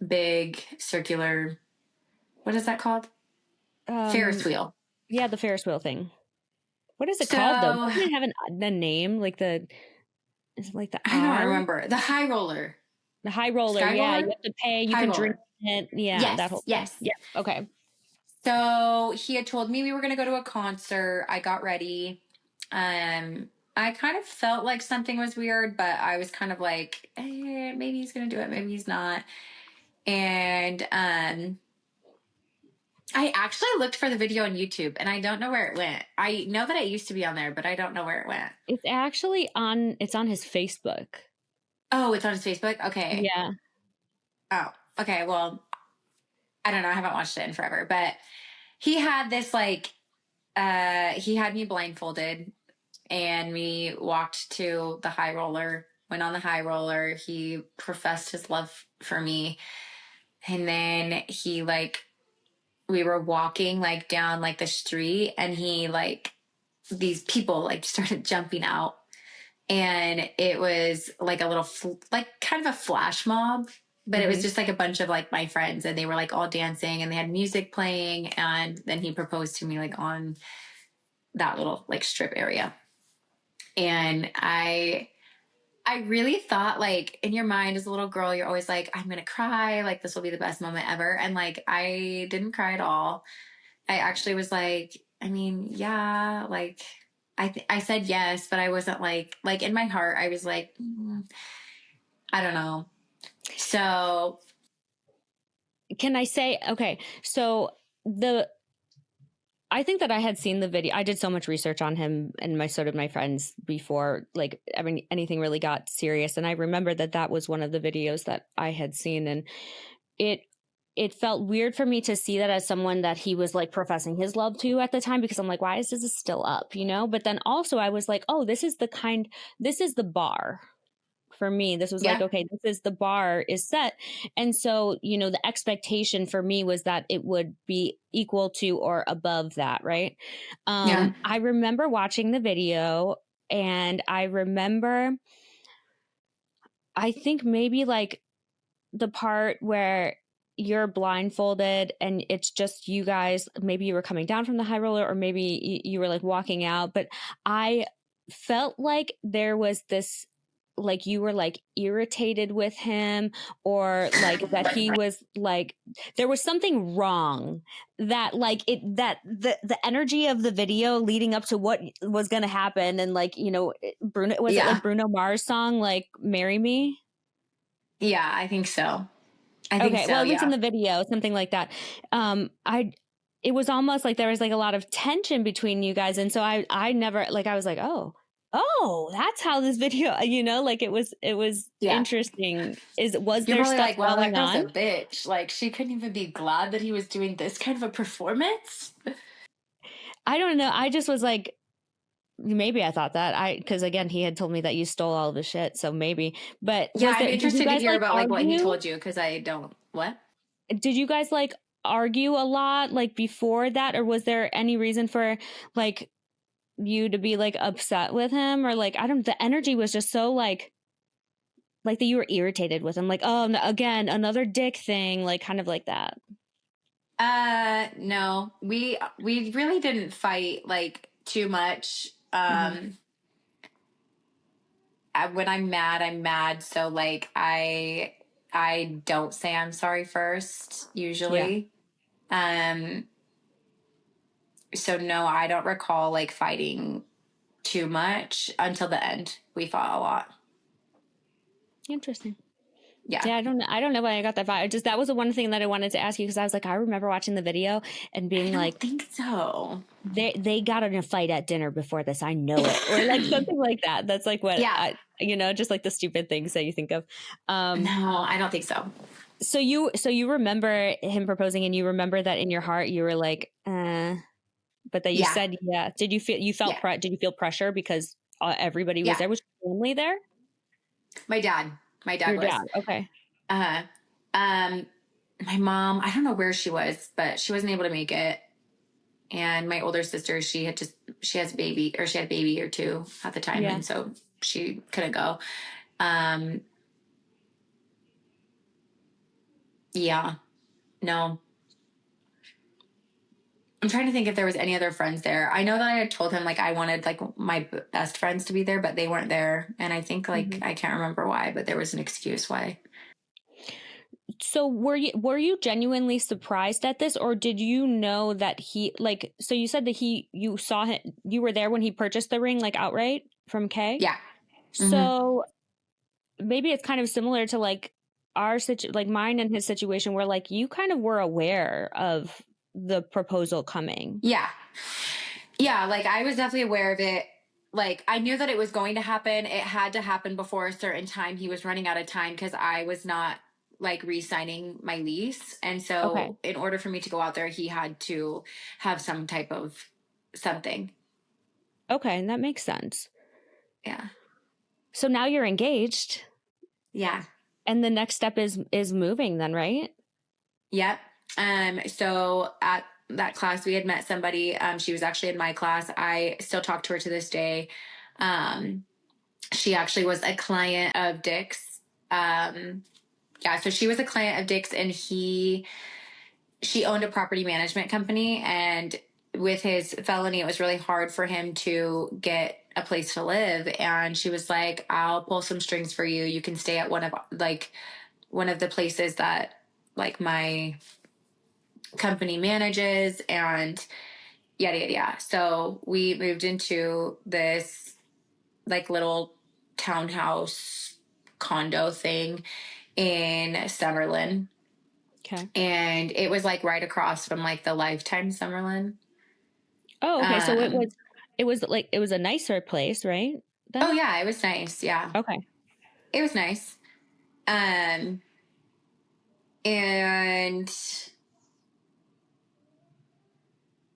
big circular, what is that called? Ferris wheel. Yeah, the Ferris wheel thing. What is it called though? Doesn't it have a name? Like I don't remember. The high roller. The high roller. Sky yeah, roller? You have to pay. You can drink it. Yeah, yes, that whole thing. Yes. Yeah. Okay. So he had told me we were going to go to a concert. I got ready. I kind of felt like something was weird, but I was kind of like, maybe he's going to do it. Maybe he's not. And I actually looked for the video on YouTube and I don't know where it went. I know that it used to be on there, but I don't know where it went. It's actually it's on his Facebook. Oh, it's on his Facebook? Okay. Yeah. Oh, okay. Well, I don't know. I haven't watched it in forever, but he had this like, he had me blindfolded and we walked to the high roller, went on the high roller. He professed his love for me. And then he like, we were walking like down like the street and he like, these people like started jumping out and it was like a little like kind of a flash mob, but it was just like a bunch of like my friends and they were like all dancing and they had music playing and then he proposed to me like on that little like strip area. And I really thought like in your mind as a little girl you're always like I'm gonna cry, like this will be the best moment ever, and like I didn't cry at all. I actually was like, I mean, yeah, like I said yes, but I wasn't like in my heart I was like, I don't know. So can I say, okay, so I think that I had seen the video. I did so much research on him and so did my friends before, like, I mean, anything really got serious. And I remember that was one of the videos that I had seen. And it felt weird for me to see that as someone that he was like professing his love to at the time, because I'm like, why is this still up, you know? But then also I was like, oh, this is the bar. For me, this was like, okay, this is the bar is set. And so, you know, the expectation for me was that it would be equal to or above that, right? I remember watching the video and I remember, I think maybe like the part where you're blindfolded and it's just you guys, maybe you were coming down from the high roller or maybe you were like walking out, but I felt like there was this, like you were like irritated with him or like that he was like there was something wrong, that like the energy of the video leading up to what was going to happen, and like, you know, Bruno, was it like Bruno Mars song like Marry Me? Yeah, I think so. I think so, well, at least in the video, something like that. It was almost like there was like a lot of tension between you guys, and so I never, like, I was like, oh, that's how this video, you know, like it was interesting. Was there stuff like, well, that going girl's on? a bitch. Like she couldn't even be glad that he was doing this kind of a performance. I don't know. I just was like, maybe I thought that because again, he had told me that you stole all of his shit, so maybe. But I'm interested to hear like, about like what he told you, because I don't. What did you guys like argue a lot like before that, or was there any reason for like you to be like upset with him, or like, I don't, the energy was just so like that you were irritated with him, like, oh, again, another dick thing, like kind of like that. No, we really didn't fight like too much. When I'm mad, so like I don't say I'm sorry first usually. So no, I don't recall like fighting too much until the end. We fought a lot. Interesting. Yeah, I don't know why I got that vibe. That was the one thing that I wanted to ask you, because I was like, I remember watching the video and being like, I think so. They got in a fight at dinner before this. I know it, or like something like that. That's like what, you know, just like the stupid things that you think of. No, I don't think so. So you remember him proposing, and you remember that in your heart you were like, but that you said, yeah. Did you feel did you feel pressure because everybody was there? Was your family there? My dad Your was. Dad. Okay. My mom, I don't know where she was, but she wasn't able to make it. And my older sister, she had a baby or two at the time. And so she couldn't go. No. I'm trying to think if there was any other friends there. I know that I had told him like I wanted like my best friends to be there, but they weren't there. And I think like I can't remember why, but there was an excuse why. So were you genuinely surprised at this, or did you know that he, like, so you said that you saw him, you were there when he purchased the ring, like outright? from K? Yeah. So maybe it's kind of similar to like like mine and his situation where like you kind of were aware of the proposal coming. Yeah. Yeah, like I was definitely aware of it. Like I knew that it was going to happen. It had to happen before a certain time. He was running out of time because I was not like re-signing my lease. And so in order for me to go out there, he had to have some type of something. Okay, and that makes sense. Yeah. So now you're engaged. Yeah. And the next step is moving then, right? Yep. So at that class we had met somebody. She was actually in my class. I still talk to her to this day. She actually was a client of Dick's. Yeah, so she was a client of Dick's, and she owned a property management company, and with his felony it was really hard for him to get a place to live, and she was like, I'll pull some strings for you. You can stay at one of the places that like my company manages, and yada yada yada. So we moved into this like little townhouse condo thing in Summerlin. Okay. And it was like right across from like the Lifetime Summerlin. Oh, okay. So it was a nicer place, right? Oh Then? yeah, it was nice. Yeah. Okay. It was nice. And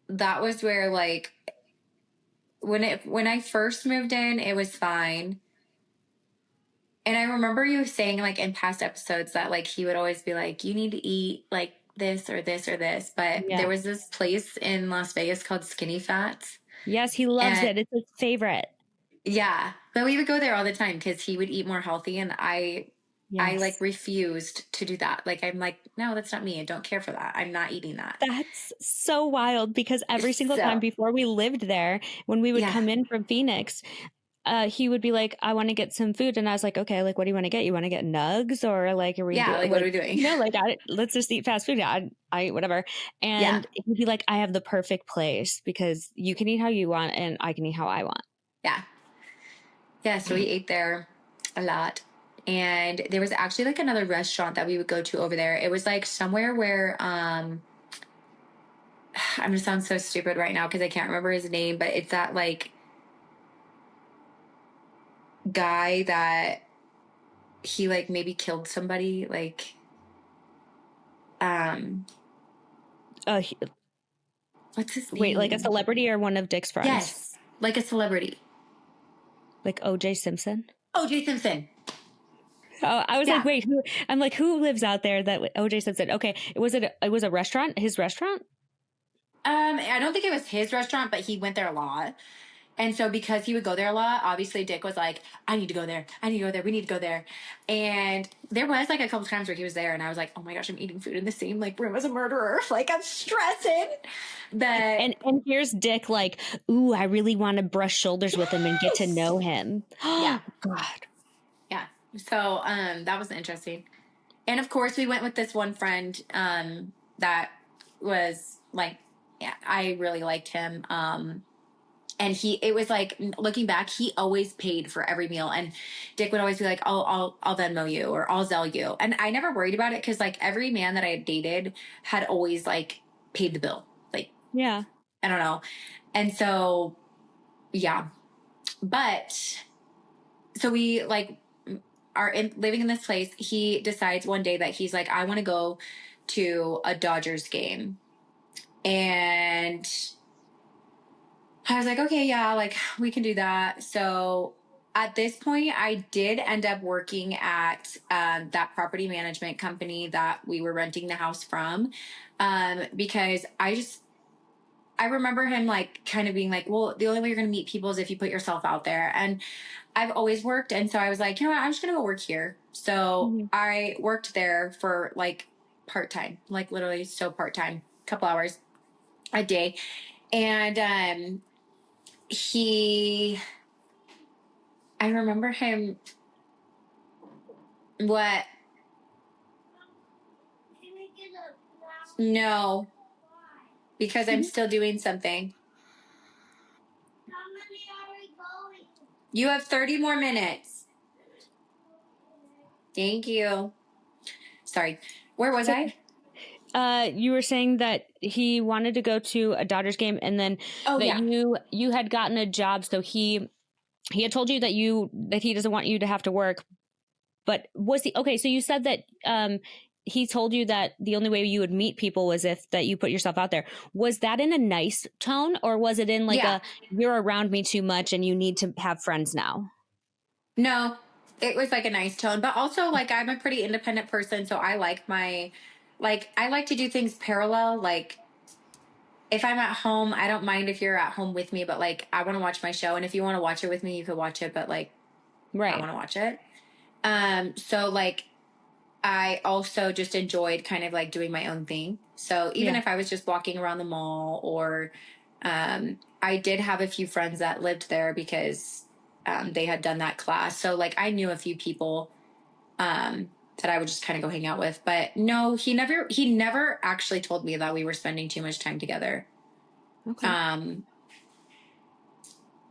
that was where like when I first moved in, it was fine. And I remember you saying like in past episodes that like he would always be like, you need to eat like this or this or this. But Yeah. there was this place in Las Vegas called Skinny Fats. Yes, he loves And it. It's his favorite. yeah, but we would go there all the time because he would eat more healthy, and I Yes. like refused to do that. Like I'm like, no, that's not me. I don't care for that. I'm not eating that. That's so wild because every single time So before we lived there, when we would yeah, come in from Phoenix, he would be like, I want to get some food. And I was like, okay, like, what do you want to get? You want to get nugs or like, are we yeah. Like what are we doing? like, let's just eat fast food. I eat whatever. Yeah, And he'd be like, I have the perfect place because you can eat how you want and I can eat how I want. yeah, yeah. So we ate there a lot. And there was actually like another restaurant that we would go to over there. It was like somewhere where I'm gonna sound so stupid right now because I can't remember his name, but it's that like guy that he like maybe killed somebody, like Uh, he- what's his Wait, like a name? celebrity or one of Dick's friends? Yes, like a celebrity. Like OJ Simpson? OJ Simpson. Oh, I was like, Yeah. wait, I'm like, who lives out there that OJ Simpson? Okay. It was a restaurant, his restaurant? I don't think it was his restaurant, but he went there a lot. And so because he would go there a lot, obviously Dick was like, I need to go there. I need to go there. We need to go there. And there was like a couple times where he was there and I was like, oh my gosh, I'm eating food in the same like room as a murderer. Like I'm stressing. But And here's Dick like, ooh, I really want to brush shoulders with him and get to know him. yeah. Oh God. Yeah. So that was interesting. And of course we went with this one friend that was like, yeah, I really liked him. And it was like looking back, he always paid for every meal. And Dick would always be like, I'll Venmo you or I'll Zelle you. And I never worried about it because like every man that I had dated had always like paid the bill. Like, Yeah. I don't know. And so, yeah. But so we like living in this place. He decides one day that he's like, I want to go to a Dodgers game. And I was like, okay, yeah, like we can do that. So at this point, I did end up working at that property management company that we were renting the house from, because I remember him like kind of being like, well, the only way you're going to meet people is if you put yourself out there. And I've always worked. And so I was like, you know what, I'm just going to go work here. So Mm-hmm. I worked there for like part-time, like literally so part-time, couple hours a day. And I remember him, what? No, because I'm still doing something. You have 30 more minutes. Thank you. Sorry. Where was I? You were saying that he wanted to go to a Dodgers game, and then you had gotten a job, so he had told you that he doesn't want you to have to work. But was he okay? So you said that he told you that the only way you would meet people was if that you put yourself out there. Was that in a nice tone, or was it in like you're around me too much and you need to have friends now? No, it was like a nice tone, but also like I'm a pretty independent person, so I like I like to do things parallel. Like if I'm at home, I don't mind if you're at home with me, but like I want to watch my show, and if you want to watch it with me, you could watch it, but like I want to watch it. So like I also just enjoyed kind of like doing my own thing. So even if I was just walking around the mall or I did have a few friends that lived there because they had done that class. So like I knew a few people that I would just kind of go hang out with. But no, he never actually told me that we were spending too much time together. Okay.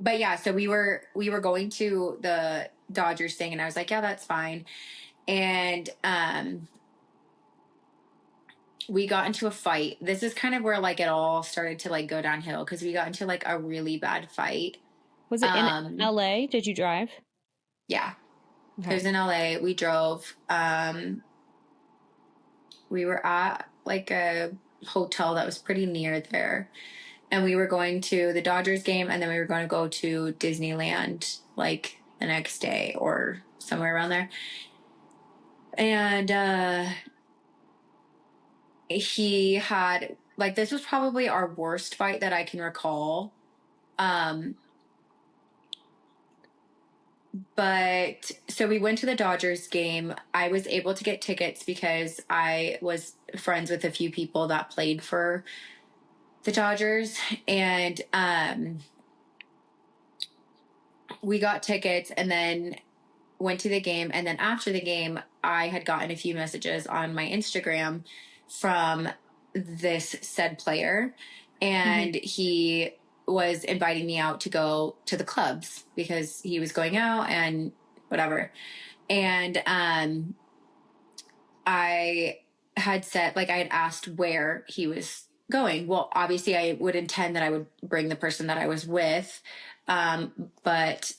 But yeah, so we were going to the Dodgers thing, and I was like, yeah, that's fine. And we got into a fight. This is kind of where like it all started to like go downhill, because we got into like a really bad fight. Was it in LA? Did you drive? Yeah. Okay. It was in LA. We drove. We were at like a hotel that was pretty near there. And we were going to the Dodgers game, and then we were going to go to Disneyland like the next day or somewhere around there. And he had like, this was probably our worst fight that I can recall. But so we went to the Dodgers game. I was able to get tickets because I was friends with a few people that played for the Dodgers. And we got tickets and then went to the game. And then after the game, I had gotten a few messages on my Instagram from this said player. And he was inviting me out to go to the clubs because he was going out and whatever. And I had said, like, I had asked where he was going. Well, obviously, I would intend that I would bring the person that I was with. But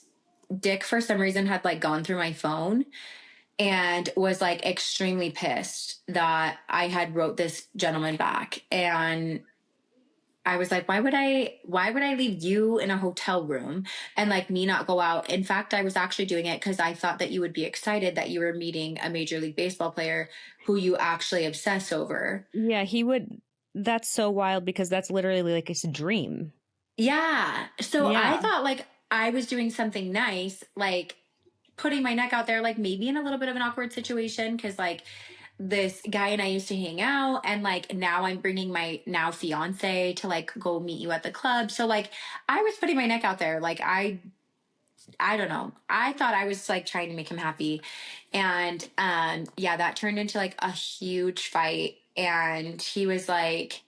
Dick, for some reason, had like gone through my phone and was like extremely pissed that I had wrote this gentleman back. And I was like, why would I leave you in a hotel room and like me not go out? In fact, I was actually doing it because I thought that you would be excited that you were meeting a Major League Baseball player who you actually obsess over. Yeah, he would. That's so wild because that's literally like his dream. Yeah. So I thought like I was doing something nice, like putting my neck out there, like maybe in a little bit of an awkward situation. Cause like this guy and I used to hang out, and like now I'm bringing my now fiance to like go meet you at the club. So like I was putting my neck out there. Like I don't know. I thought I was like trying to make him happy. And yeah, that turned into like a huge fight. And he was like,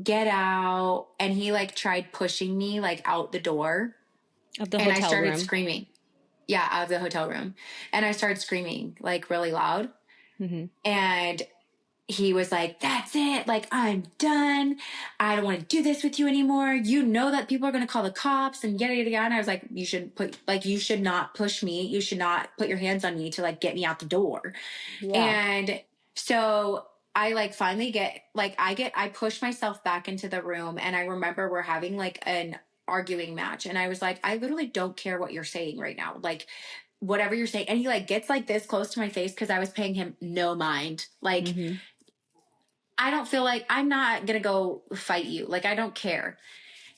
get out. And he like tried pushing me like out the door. Of the And I hotel started room. screaming. Yeah, out of the hotel room. And I started screaming like really loud. And he was like, that's it. Like, I'm done. I don't want to do this with you anymore. You know that people are going to call the cops and yada, yada, yada. And I was like, you should not push me. You should not put your hands on me to like get me out the door. Yeah. And so I like finally I push myself back into the room, and I remember we're having like an arguing match. And I was like, I literally don't care what you're saying right now. Like, whatever you're saying. And he like gets like this close to my face because I was paying him no mind. Like, I don't feel like I'm not going to go fight you. Like, I don't care.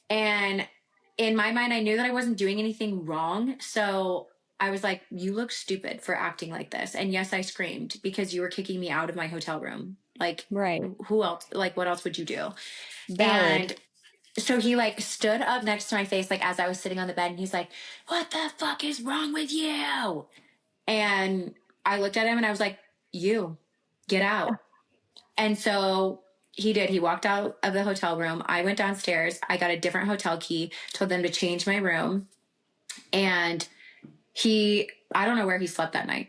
And in my mind, I knew that I wasn't doing anything wrong. So I was like, you look stupid for acting like this. And yes, I screamed because you were kicking me out of my hotel room. Like, who else? Like, what else would you do? Valid. And so he like stood up next to my face, like as I was sitting on the bed, and he's like, what the fuck is wrong with you? And I looked at him and I was like, you get out. And so he did. He walked out of the hotel room. I went downstairs. I got a different hotel key, told them to change my room. And I don't know where he slept that night.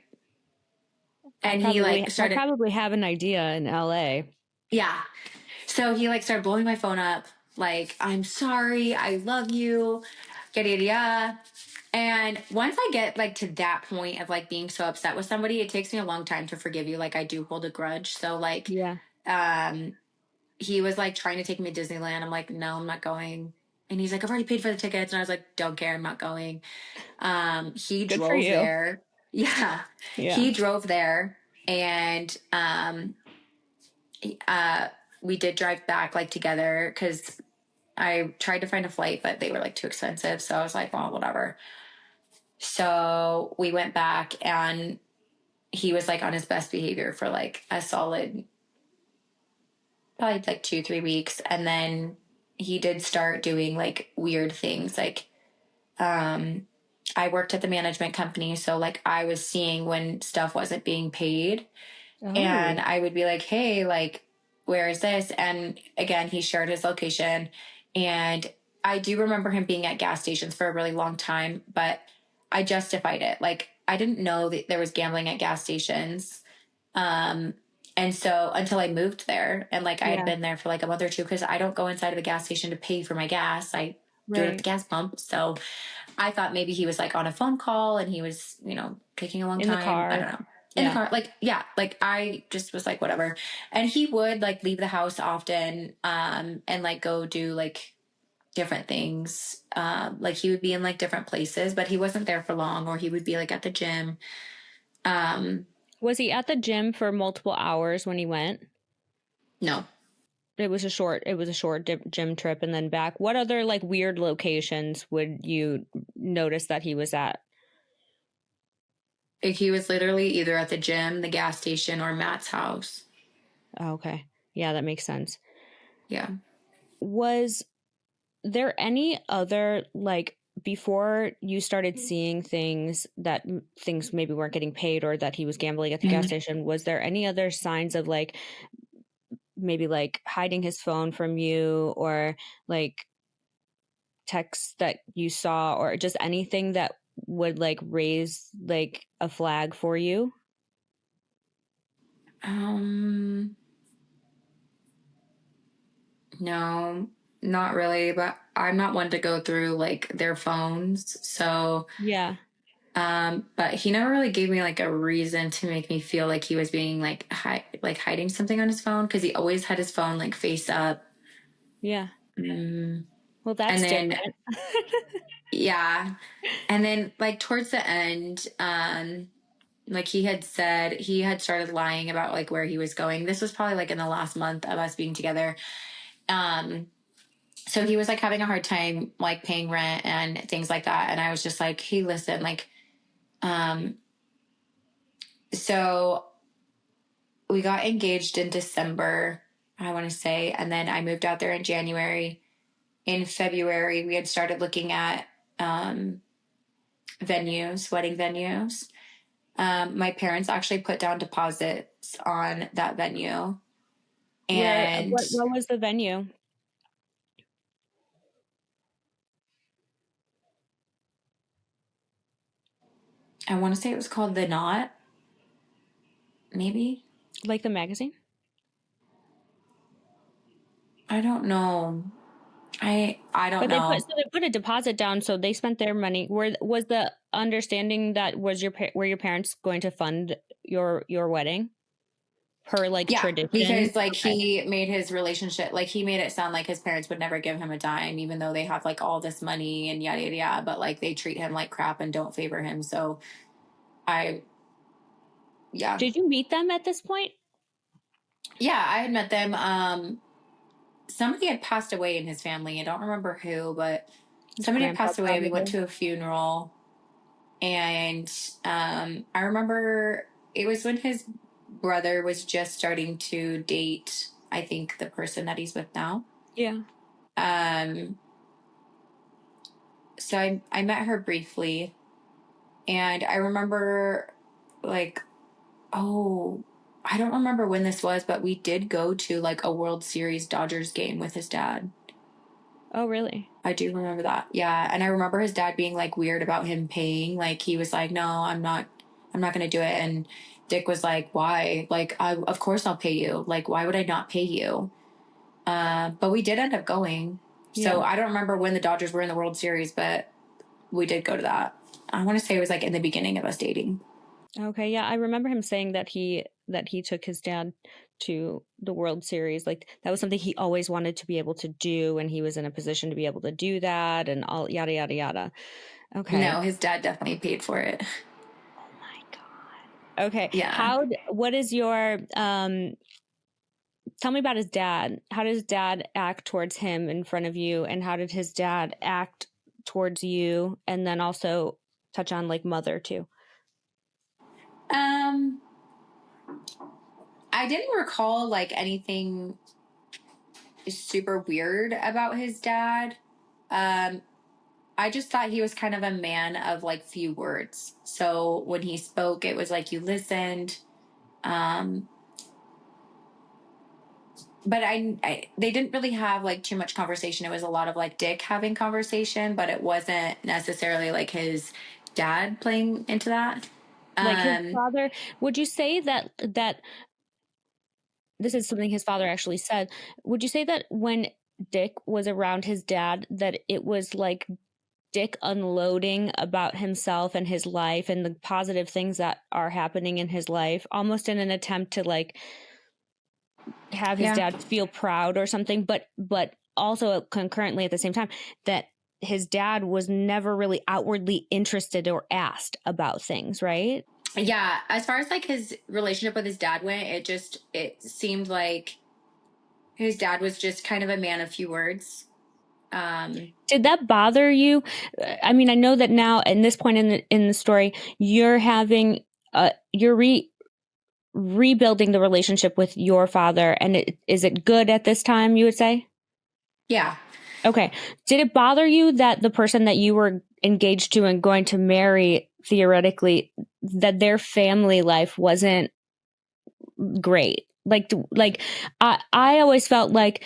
And I probably have an idea in LA. Yeah. So he like started blowing my phone up, like, I'm sorry, I love you, yada yada yada. And once I get like to that point of like being so upset with somebody, it takes me a long time to forgive you. Like I do hold a grudge. So like, he was like trying to take me to Disneyland. I'm like, no, I'm not going. And he's like, I've already paid for the tickets. And I was like, don't care, I'm not going. He Good for drove you. there. Yeah. He drove there, and we did drive back like together because I tried to find a flight, but they were like too expensive. So I was like, well, whatever. So we went back, and he was like on his best behavior for like a solid, probably like 2-3 weeks. And then he did start doing like weird things. Like, I worked at the management company. So like I was seeing when stuff wasn't being paid. Oh. And I would be like, hey, like, where is this? And again, he shared his location. And I do remember him being at gas stations for a really long time, but I justified it. Like, I didn't know that there was gambling at gas stations. And so until I moved there, and like I had been there for like a month or two, because I don't go inside of the gas station to pay for my gas. I do it at the gas pump. So I thought maybe he was like on a phone call and he was, taking a long time. The car. I don't know. In the car. Like, yeah, like I just was like, whatever. And he would like leave the house often, and like go do like different things. Like he would be in like different places, but he wasn't there for long, or he would be like at the gym. Was he at the gym for multiple hours when he went? No. It was a short gym trip and then back. What other like weird locations would you notice that he was at? He was literally either at the gym, the gas station, or Matt's house. Oh, okay. Yeah, that makes sense. Yeah. Was there any other, like, before you started seeing things maybe weren't getting paid, or that he was gambling at the gas station, was there any other signs of like maybe like hiding his phone from you, or like texts that you saw, or just anything that would like raise like a flag for you? No, not really, but I'm not one to go through like their phones. So, yeah. But he never really gave me like a reason to make me feel like he was being like hiding something on his phone, because he always had his phone like face up. Yeah. Well, that's and then, different. Yeah. And then like towards the end, like he had said he had started lying about like where he was going. This was probably like in the last month of us being together. So he was like having a hard time like paying rent and things like that. And I was just like, hey, listen, like, so we got engaged in December, I want to say, and then I moved out there in January. In February, we had started looking at wedding venues. My parents actually put down deposits on that venue. And what was the venue? I want to say it was called The Knot. Maybe. Like the magazine? I don't know. I don't know. They put a deposit down, so they spent their money. Was the understanding that were your parents going to fund your wedding per like tradition? Because like he made his relationship, like he made it sound like his parents would never give him a dime, even though they have like all this money and yada yada yada. But like they treat him like crap and don't favor him. So Did you meet them at this point? Yeah, I had met them. Somebody had passed away in his family. I don't remember who, but somebody had passed away. We went to a funeral, and I remember it was when his brother was just starting to date, I think, the person that he's with now. Yeah. So I met her briefly, and I remember like, I don't remember when this was, but we did go to like a World Series Dodgers game with his dad. Oh, really? I do remember that. Yeah. And I remember his dad being like weird about him paying. Like he was like, no, I'm not going to do it. And Dick was like, why? Like, of course I'll pay you. Like, why would I not pay you? But we did end up going. So Yeah. I don't remember when the Dodgers were in the World Series, but we did go to that. I want to say it was like in the beginning of us dating. Okay, yeah, I remember him saying that he took his dad to the World Series. Like that was something he always wanted to be able to do, and he was in a position to be able to do that, and all yada yada yada. Okay. No, his dad definitely paid for it. Oh my God. Okay. Yeah. What is your tell me about his dad. How does dad act towards him in front of you, and how did his dad act towards you? And then also touch on like mother too. Um, I didn't recall like anything super weird about his dad. Um, I just thought he was kind of a man of like few words. So when he spoke, it was like you listened. Um, but they didn't really have like too much conversation. It was a lot of like Dick having conversation, but it wasn't necessarily like his dad playing into that. Like his Um, father, would you say that this is something his father actually said. Would you say that when Dick was around his dad, that it was like Dick unloading about himself and his life and the positive things that are happening in his life, almost in an attempt to like have his yeah. dad feel proud or something, but also concurrently at the same time that his dad was never really outwardly interested or asked about things, right? Yeah, as far as like his relationship with his dad went, it seemed like his dad was just kind of a man of few words. Did that bother you? I mean, I know that now at this point in the story, you're having you're rebuilding the relationship with your father, and is it good at this time? You would say? Yeah. Okay. Did it bother you that the person that you were engaged to and going to marry theoretically that their family life wasn't great? Like I always felt like,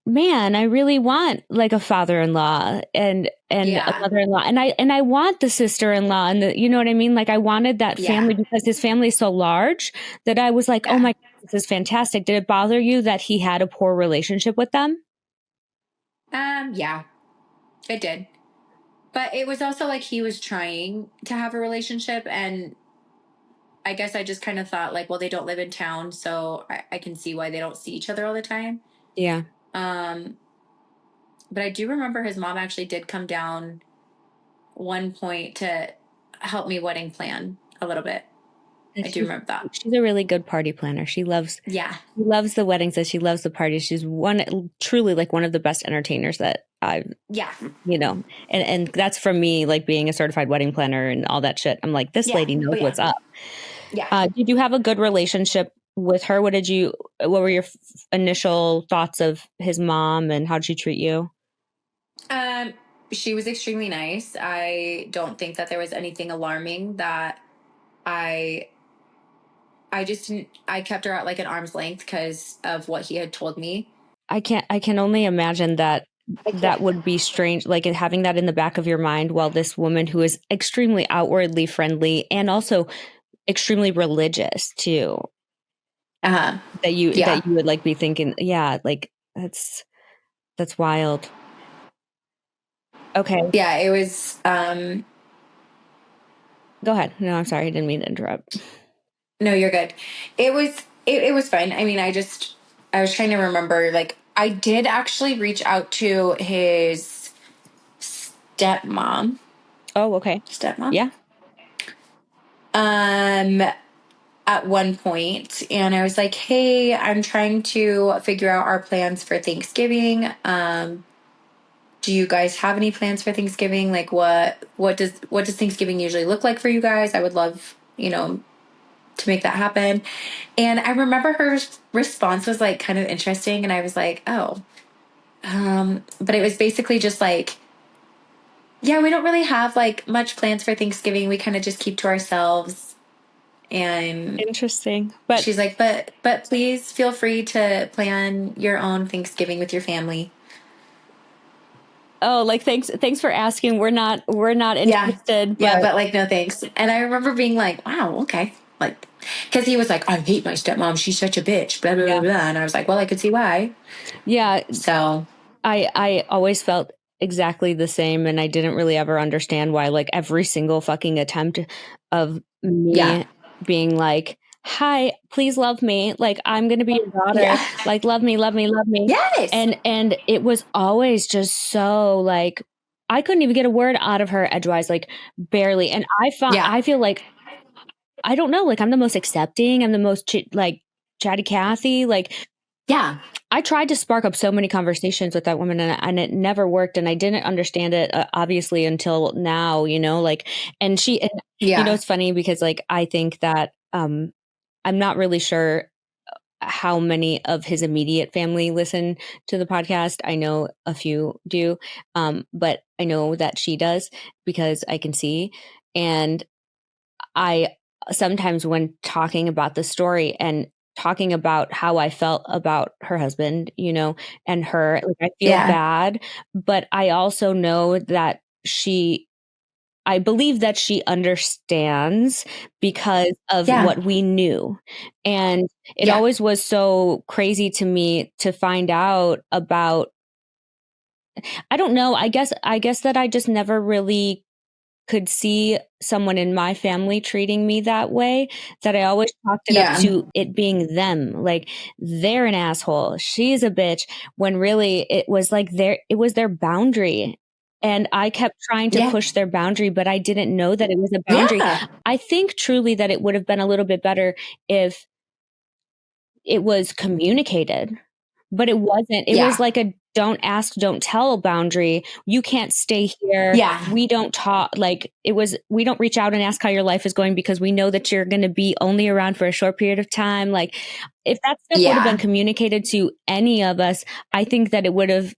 man, I really want like a father-in-law and a Yeah. mother-in-law, and I want the sister-in-law, and you know what I mean? Like I wanted that Yeah. family because his family is so large that I was like, oh Yeah. my God, this is fantastic. Did it bother you that he had a poor relationship with them? Yeah, it did. But it was also like he was trying to have a relationship, and I guess I just kind of thought like, well, they don't live in town, so I can see why they don't see each other all the time. Yeah. Um, but I do remember his mom actually did come down one point to help me wedding plan a little bit. And I do remember that. she's a really good party planner. Yeah. She loves the weddings and she loves the parties. She's truly like one of the best entertainers that I've, Yeah. and that's from me, like being a certified wedding planner and all that shit. I'm like, this Yeah. lady knows Oh yeah. what's up. Yeah. Did you have a good relationship with her? What were your initial thoughts of his mom and how did she treat you? Um, she was extremely nice. I don't think that there was anything alarming that I I just didn't, I kept her at like an arm's length because of what he had told me. I can only imagine that I that can't. would be strange, like having that in the back of your mind while this woman who is extremely outwardly friendly and also extremely religious too, Uh-huh. that Yeah. you would like be thinking, yeah, like that's wild. Okay, Yeah, it was go ahead. No, I'm sorry, I didn't mean to interrupt. no, you're good. It was fine. I mean, I was trying to remember like I did actually reach out to his stepmom. Oh, okay. Stepmom? Yeah. Um at one point, and I was like, "Hey, I'm trying to figure out our plans for Thanksgiving. Do you guys have any plans for Thanksgiving? Like what does Thanksgiving usually look like for you guys? I would love, to make that happen." And I remember her response was like kind of interesting, and I was like, "Oh." But it was basically just like, "Yeah, we don't really have like much plans for Thanksgiving. We kind of just keep to ourselves." And Interesting. But she's like, but please feel free to plan your own Thanksgiving with your family." oh, like, thanks for asking. We're not interested. Yeah, but like, no thanks. And I remember being like, wow, okay. Like, because he was like, I hate my stepmom. She's such a bitch. Blah, blah, blah, blah. And I was like, well, I could see why. Yeah. So I always felt exactly the same, and I didn't really ever understand why, like, every single fucking attempt of me being like, hi, please love me, like, I'm gonna be your daughter, like, love me, love me, love me. Yes. And it was always just so, like, I couldn't even get a word out of her edgewise, like, barely. And I feel like, I don't know, like, I'm the most accepting, I'm the most like chatty Cathy, like, I tried to spark up so many conversations with that woman, and it never worked. And I didn't understand it, obviously, until now, you know, like, and you know, it's funny because, like, I think that, I'm not really sure how many of his immediate family listen to the podcast. I know a few do, but I know that she does because I can see. And I sometimes, when talking about the story and talking about how I felt about her husband, you know, and her, like, I feel bad, but I also know that I believe that she understands because of what we knew. And it always was so crazy to me to find out about, I don't know, I guess that I just never really could see someone in my family treating me that way, that I always chalked it up to it being them. Like, they're an asshole, she's a bitch, when really it was like it was their boundary. And I kept trying to push their boundary, but I didn't know that it was a boundary. I think truly that it would have been a little bit better if it was communicated, but it wasn't. It was like a don't ask, don't tell boundary. You can't stay here. We don't talk. Like, we don't reach out and ask how your life is going because we know that you're going to be only around for a short period of time. Like, if that stuff would have been communicated to any of us, I think that it would have,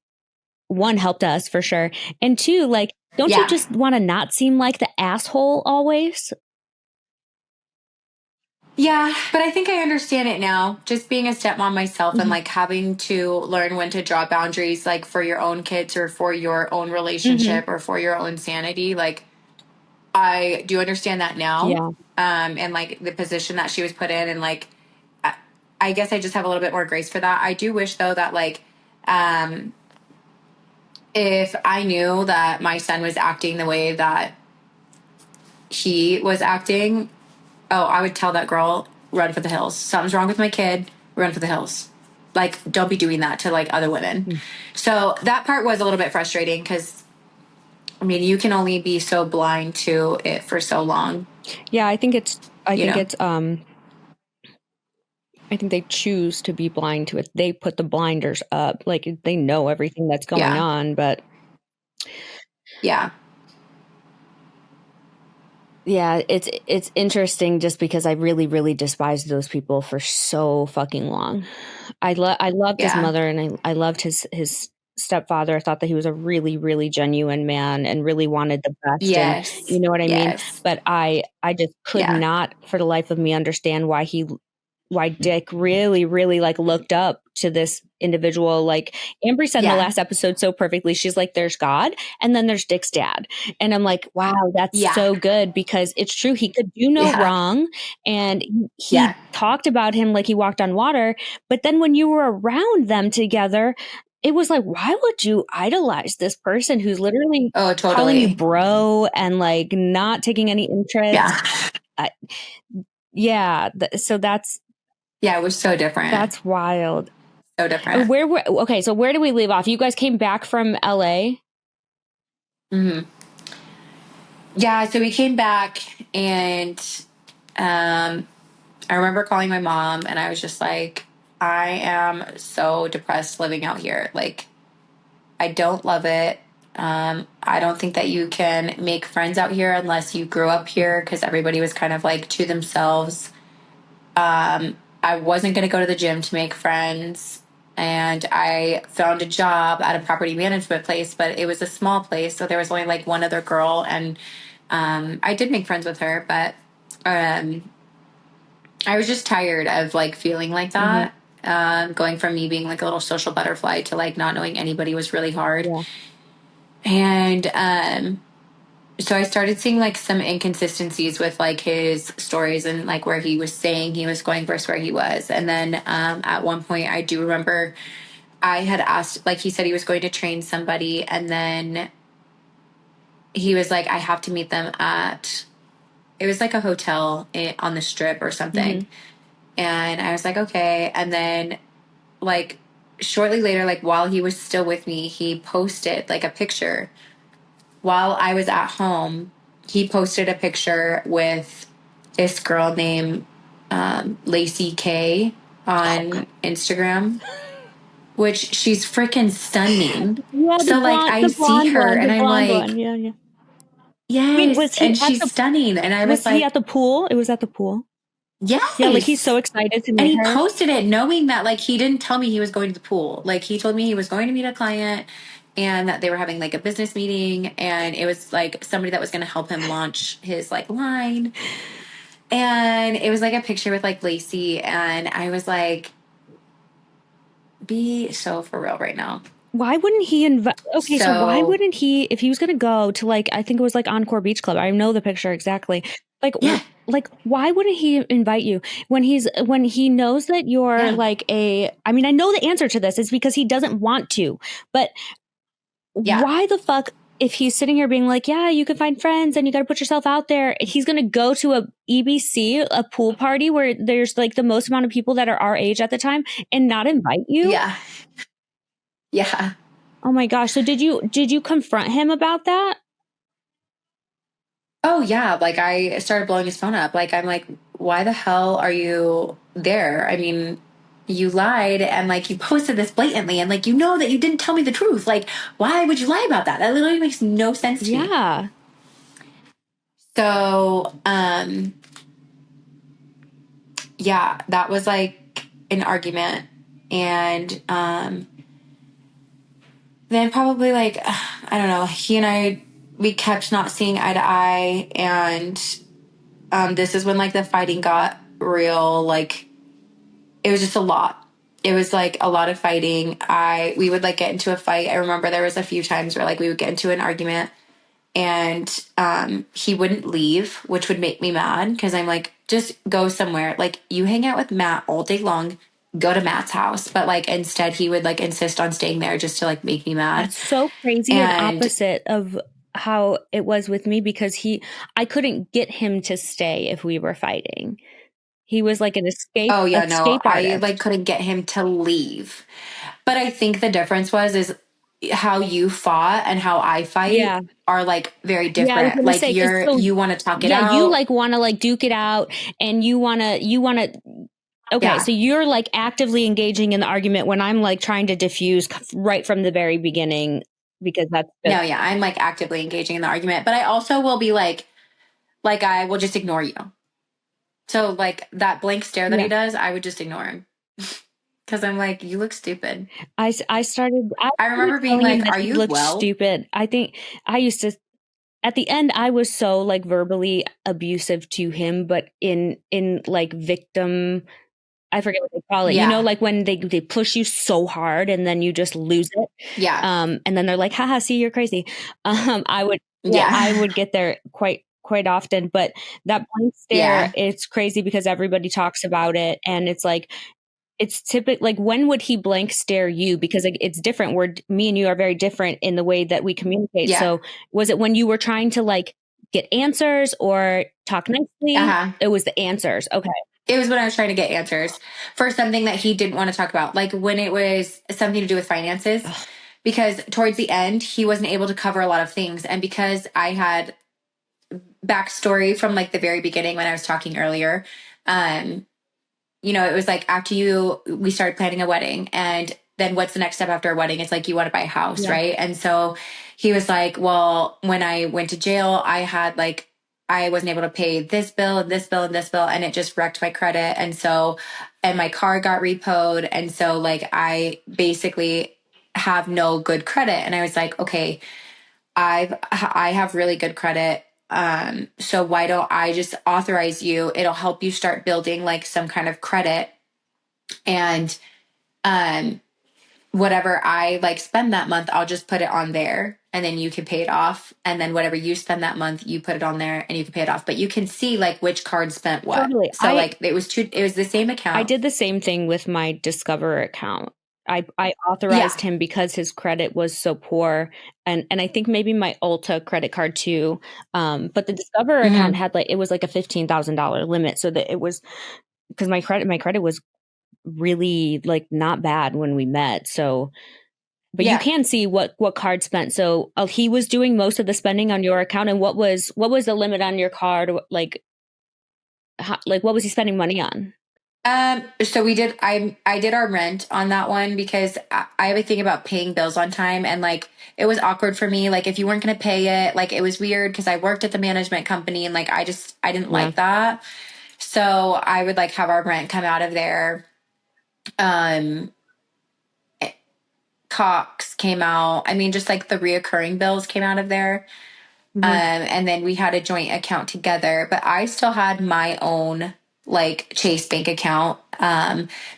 one, helped us for sure. And two, like, don't you just want to not seem like the asshole always? Yeah, but I think I understand it now. Just being a stepmom myself and like having to learn when to draw boundaries, like for your own kids or for your own relationship or for your own sanity. Like, I do understand that now. And like the position that she was put in, and like, I guess I just have a little bit more grace for that. I do wish though that like, if I knew that my son was acting the way that he was acting, oh, I would tell that girl, run for the hills. Something's wrong with my kid, run for the hills. Like, don't be doing that to like other women. So that part was a little bit frustrating because, I mean, you can only be so blind to it for so long. Yeah, I think they choose to be blind to it. They put the blinders up. Like, they know everything that's going on, but yeah, it's interesting just because I really, really despised those people for so fucking long. I loved his mother, and I loved his stepfather. I thought that he was a really, really genuine man and really wanted the best. And you know what I mean? But I just could not for the life of me understand why Dick really, really like looked up to this individual. Like Ambry said in the last episode so perfectly, she's like, there's God and then there's Dick's dad. And I'm like, wow, that's so good, because it's true. He could do no wrong. And he talked about him like he walked on water. But then when you were around them together, it was like, why would you idolize this person who's literally calling you bro and like not taking any interest? So that's, it was so different. That's wild. So different. Okay, so where do we leave off? You guys came back from LA? Yeah, so we came back, and I remember calling my mom, and I was just like, I am so depressed living out here. Like, I don't love it. I don't think that you can make friends out here unless you grew up here, because everybody was kind of like to themselves. I wasn't going to go to the gym to make friends. And I found a job at a property management place, but it was a small place. So there was only like one other girl. And I did make friends with her, but I was just tired of like feeling like that. Going from me being like a little social butterfly to like not knowing anybody was really hard. And, so I started seeing like some inconsistencies with like his stories and like where he was saying he was going versus where he was. And then at one point, I do remember I had asked, like he said he was going to train somebody, and then he was like, I have to meet them at, it was like a hotel on the strip or something. And I was like, okay. And then like shortly later, like while he was still with me, he posted like a picture while I was at home. He posted a picture with this girl named Lacey K on Instagram, which she's freaking stunning. Yeah, So like I the see her one, and the I'm blonde like, one. Yeah, yeah. Wait, yes, and she's stunning. And I was was he at like, the pool? It was at the pool. Yeah, like he's so yes. excited to And meet he her. posted it knowing that like he didn't tell me he was going to the pool. Like he told me he was going to meet a client and that they were having like a business meeting, and it was like somebody that was going to help him launch his like line. And it was like a picture with like Lacey, and I was like, be so for real right now. Why wouldn't he invite? Okay, so why So wouldn't he, if he was going to go to like, I think it was like Encore Beach Club. I know the picture exactly. Like, yeah, like why wouldn't he invite you when he knows that you're yeah, like I mean, I know the answer to this is because he doesn't want to, but yeah, why the fuck, if he's sitting here being like, yeah, you can find friends and you got to put yourself out there, he's going to go to a EBC, a pool party where there's like the most amount of people that are our age at the time and not invite you? yeah, yeah. Oh my gosh. So did you confront him about that? Oh yeah, like I started blowing his phone up. Like I'm like, why the hell are you there? I mean, you lied and like you posted this blatantly, and like you know that you didn't tell me the truth. Like, why would you lie about that? That literally makes no sense to me. Yeah. So, yeah, that was like an argument. And then probably like I don't know, he and I, we kept not seeing eye to eye, and this is when like the fighting got real. Like it was just a lot. It was like a lot of fighting. We would like get into a fight. I remember there was a few times where like we would get into an argument, and he wouldn't leave, which would make me mad because I'm like, just go somewhere. Like you hang out with Matt all day long, go to Matt's house. But like instead he would like insist on staying there just to like make me mad. That's so crazy and And opposite of how it was with me because I couldn't get him to stay if we were fighting. He was like an oh yeah, no, escape I like artist. couldn't get him to leave. But I think the difference is how you fought and how I fight Yeah. are like very Yeah, I was different. gonna Like say because you want to talk it yeah, you out. like want to like duke it out, and you wanna. Okay, Yeah. so you're like actively engaging in the argument when I'm like trying to diffuse right from the very beginning because that's just No, yeah, I'm like actively engaging in the argument, but I also will be like I will just ignore you. So like that blank stare that he yeah. does, I would just ignore him because I'm like, you look stupid. I started I remember being telling him like, that are he you looked well? stupid. I think I used to at the end I was so like verbally abusive to him, but in like victim, I forget what they call it. You know, Yeah, like when they push you so hard and then you just lose it. yeah, And then they're like, haha, see, you're crazy. I would, yeah, I yeah, would get there quite often, but that blank stare, yeah, it's crazy because everybody talks about it. And it's like, it's typical. Like, when would he blank stare you? Because like, it's different. Me and you are very different in the way that we communicate. yeah. So was it when you were trying to like get answers or talk Uh nicely? huh. It was the answers. Okay. It was when I was trying to get answers for something that he didn't want to talk about, like when it was something to do with finances. Ugh. Because towards the end, he wasn't able to cover a lot of things, and because I had backstory from like the very beginning when I was talking earlier, um, you know, it was like after we started planning a wedding, and then what's the next step after a wedding? It's like you want to buy a house, Yeah. right? And so he was like, well, when I went to jail, I wasn't able to pay this bill and this bill and this bill, and it just wrecked my credit. And so, and my car got repoed. And so, like, I basically have no good credit. And I was like, okay, I have really good credit. So why don't I just authorize you? It'll help you start building like some kind of credit, and um whatever I like spend that month, I'll just put it on there. and then you can pay it off. And then whatever you spend that month, you put it on there and you can pay it off. But you can see like which card spent what. Totally. So like it was the same I account. did the same thing with my Discover account. I Yeah. authorized him because his credit was so poor, and I think maybe my Ulta credit card too. But the Discover account Mm-hmm. had like, it was like a $15,000 limit, so that it was, because my credit was really like not bad when we met. So, but you Yeah. can see what card spent. So he was doing most of the spending on your account, and what was the limit on your card? Like what was he spending money on? So I did our rent on that one because I have a thing about paying bills on time, and like it was awkward for me. Like if you weren't going to pay it, like it was weird because I worked at the management company and like I didn't Yeah. like that. So I would like have our rent come out of there. Um, Cox came out. I mean, just like the reoccurring bills came out of there. Mm-hmm. And then we had a joint account together, but I still had my own like Chase Bank account.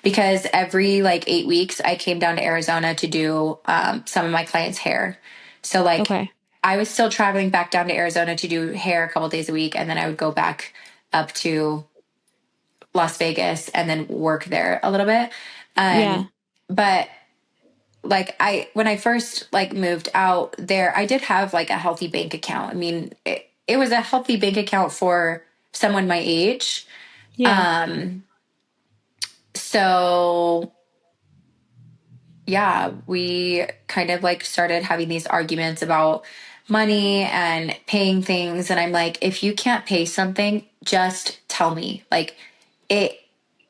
Because every like 8 weeks I came down to Arizona to do some of my clients' hair. So like Okay. I was still traveling back down to Arizona to do hair a couple days a week, and then I would go back up to Las Vegas and then work there a little bit. Yeah. But like when I first like moved out there, I did have like a healthy bank account. I mean, it was a healthy bank account for someone my age. Yeah. Um, so yeah, we kind of like started having these arguments about money and paying things. And I'm like, if you can't pay something, just tell me. Like it,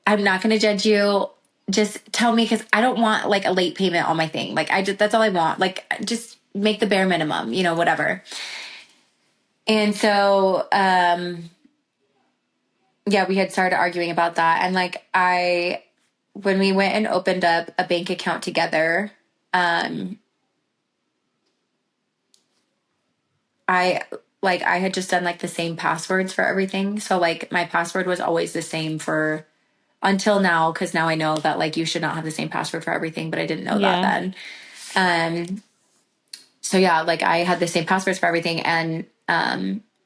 I'm not going to judge you. Just tell me, because I don't want like a late payment on my thing. Like that's all I want. Like just make the bare minimum, whatever. And so, yeah, we had started arguing about that. And like when we went and opened up a bank account together, um, I had just done like the same passwords for everything. So like my password was always the same for until now, because now I know that like you should not have the same password for everything, but I didn't know that Yeah. then. So yeah, like I had the same passwords for everything, and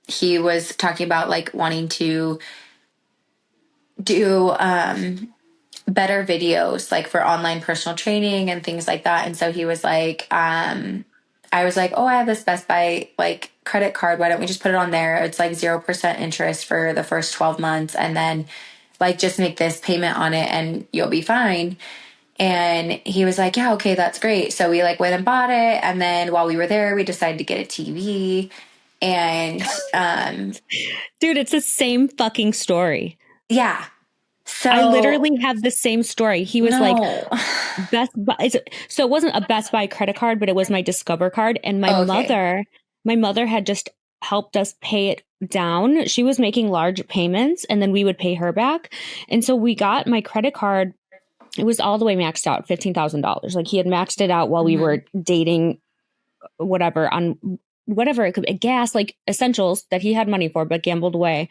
he was talking about like wanting to do better videos like for online personal training and things like that. And so he was like, I was like, oh, I have this Best Buy like credit card. Why don't we just put it on there? It's like 0% interest for the first 12 months. And then like just make this payment on it and you'll be fine. And he was like, yeah, okay, that's great. So we like went and bought it. And then while we were there, we decided to get a TV. And Dude, it's the same fucking story. yeah. I So literally have the same story. He was like, no. Best Buy. So it wasn't a Best Buy credit card, but it was my Discover card. And Oh, okay. my mother had just helped us pay it down. She was making large payments and then we would pay her back. And so we got my credit card. It was all the way maxed out, $15,000. Like he had maxed it out while we Mm-hmm. were dating, whatever, on whatever it could be, gas, like essentials that he had money for, but gambled away.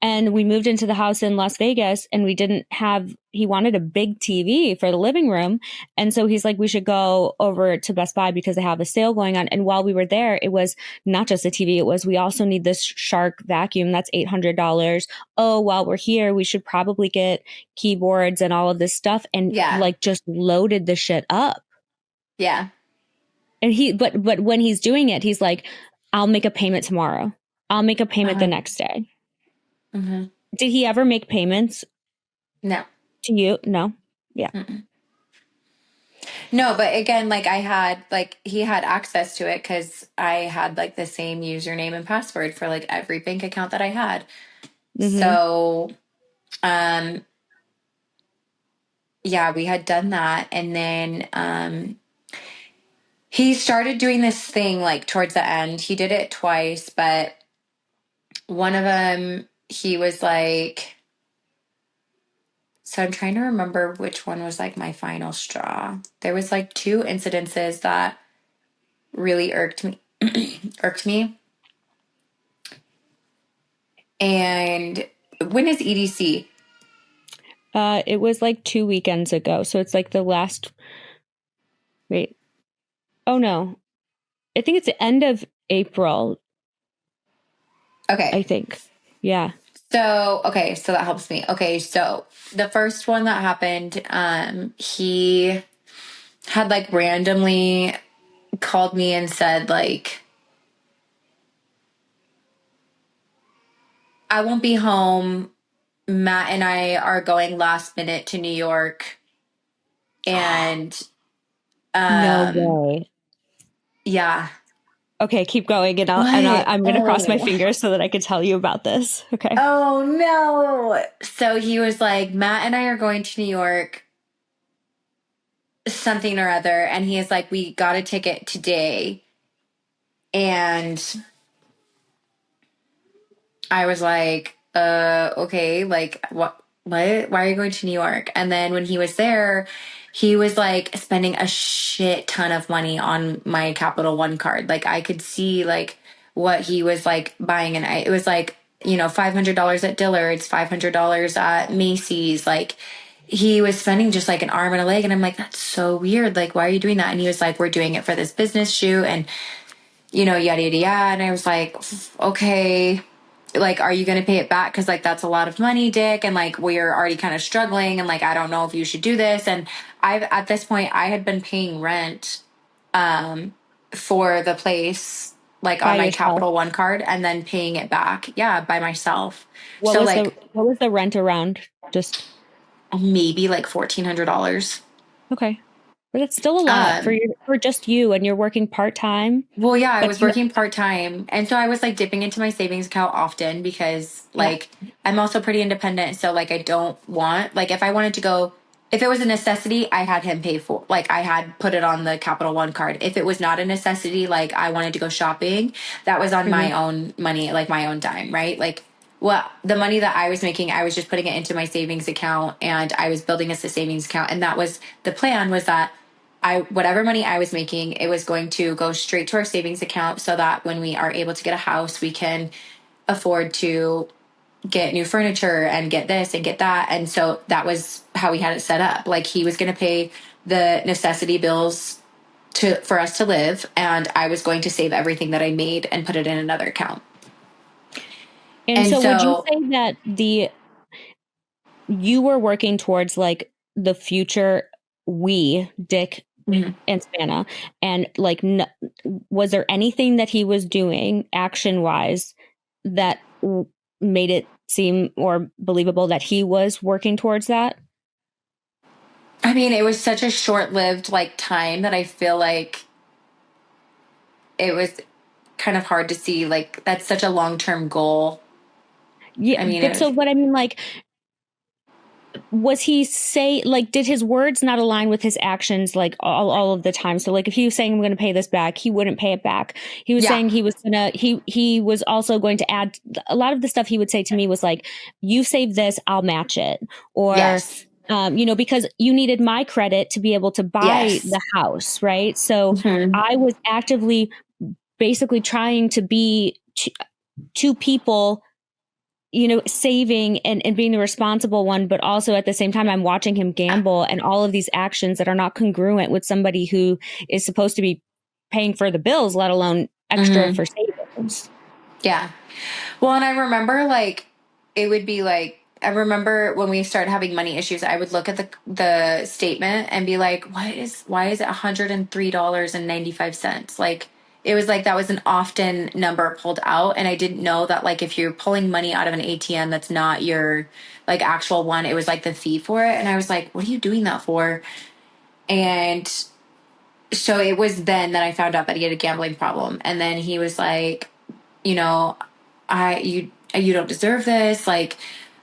And we moved into the house in Las Vegas, and he wanted a big TV for the living room. And so he's like, we should go over to Best Buy because they have a sale going on. And while we were there, it was not just a TV. It was, we also need this Shark vacuum. That's $800. Oh, while we're here, we should probably get keyboards and all of this stuff. And Yeah. like just loaded the shit up. Yeah. And but when he's doing it, he's like, I'll make a payment tomorrow. I'll make a payment the Uh-huh. next day. Mm-hmm. Did he ever make payments No. to you? No. Yeah. Mm-mm. No, but again, like he had access to it because I had like the same username and password for like every bank account that I had. Mm-hmm. So, um, yeah, we had done that. And then, he started doing this thing like towards the end. He did it twice, but one of them, he was like, so I'm trying to remember which one was like my final straw. There was like two incidences that really irked me, irked me. And when is EDC? It was like 2 weekends ago. So it's like the last, wait. Oh no. I think it's the end of April. Okay. I think. Yeah. So, okay, so that helps me. Okay, so the first one that happened, he had like randomly called me and said like, I won't be home. Matt and I are going last minute to New York. And No way. yeah. Okay, keep going, and What? I'm going to cross my Oh. fingers so that I can tell you about this. Okay. Oh no. So he was like, Matt and I are going to New York, something or other. And he is like, we got a ticket today. And I was like, okay, like what? Why are you going to New York? And then when he was there, he was like spending a shit ton of money on my Capital One card. Like I could see like what he was like buying, and it was like, $500 at Dillard's, $500 at Macy's. Like he was spending just like an arm and a leg, and I'm like, that's so weird. Like, why are you doing that? And he was like, we're doing it for this business shoot, and yada yada yada. And I was like, okay, like, are you going to pay it back? Cause like, that's a lot of money, Dick. And like, we're already kind of struggling. And like, I don't know if you should do this. And at this point, I had been paying rent, for the place, like By on my yourself. Capital One card, and then paying it back. Yeah. By myself. So like, what was the rent around? Just maybe like $1,400. okay. But it's still a lot for just you, and you're working part-time. Well, yeah, I But was working part-time. And so I was like dipping into my savings account often because yeah. like I'm also pretty independent. So like I don't want, like if I wanted to go, if it was a necessity, I had him pay for, like I had put it on the Capital One card. If it was not a necessity, like I wanted to go shopping, that was on my own money, like my own dime, right? Like, well, the money that I was making, I was just putting it into my savings account, and I was building us a savings account. And that was the plan, was that whatever money I was making, it was going to go straight to our savings account so that when we are able to get a house, we can afford to get new furniture and get this and get that. And so that was how we had it set up. Like he was going to pay the necessity bills for us to live, and I was going to save everything that I made and put it in another account. And so would you say that you were working towards like the future, Dick and Savannah, and like, was there anything that he was doing action wise that made it seem or believable that he was working towards that? I mean, it was such a short-lived like time that I feel like it was kind of hard to see, like that's such a long-term goal. Yeah, I mean, but so what I mean, like, was he did his words not align with his actions like all of the time? So like if he was saying I'm going to pay this back, he wouldn't pay it back. He was saying he was gonna he was also going to add a lot of the stuff he would say to me was like, you save this, I'll match it. Or yes. because you needed my credit to be able to buy the house, right? So I was actively basically trying to be two people, saving and being the responsible one, but also at the same time, I'm watching him gamble and all of these actions that are not congruent with somebody who is supposed to be paying for the bills, let alone extra for savings. Yeah. Well, and I remember like, it would be like, I remember when we started having money issues, I would look at the statement and be like, why is it $103.95? Like, it was like, that was an often number pulled out. And I didn't know that like, if you're pulling money out of an ATM, that's not your like actual one, it was like the fee for it. And I was like, what are you doing that for? And so it was then that I found out that he had a gambling problem. And then he was like, you know, you don't deserve this. Like,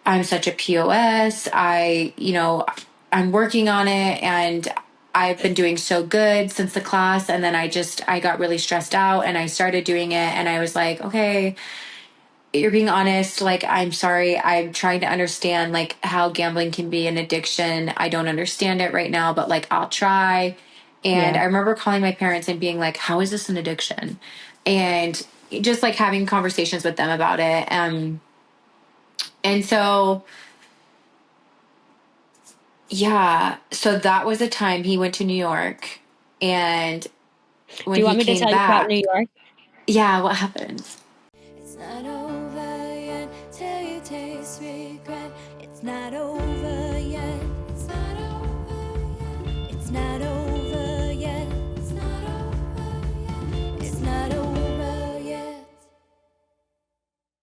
I'm such a POS. I'm working on it, and I've been doing so good since the class. And then I got really stressed out, and I started doing it. And I was like, okay, you're being honest. Like, I'm sorry. I'm trying to understand like how gambling can be an addiction. I don't understand it right now, but like, I'll try. And I remember calling my parents and being like, how is this an addiction? And just like having conversations with them about it. And so, yeah, so that was a time he went to New York, and when Do you he want me to came tell you about back. New York? Yeah, what happened? It's not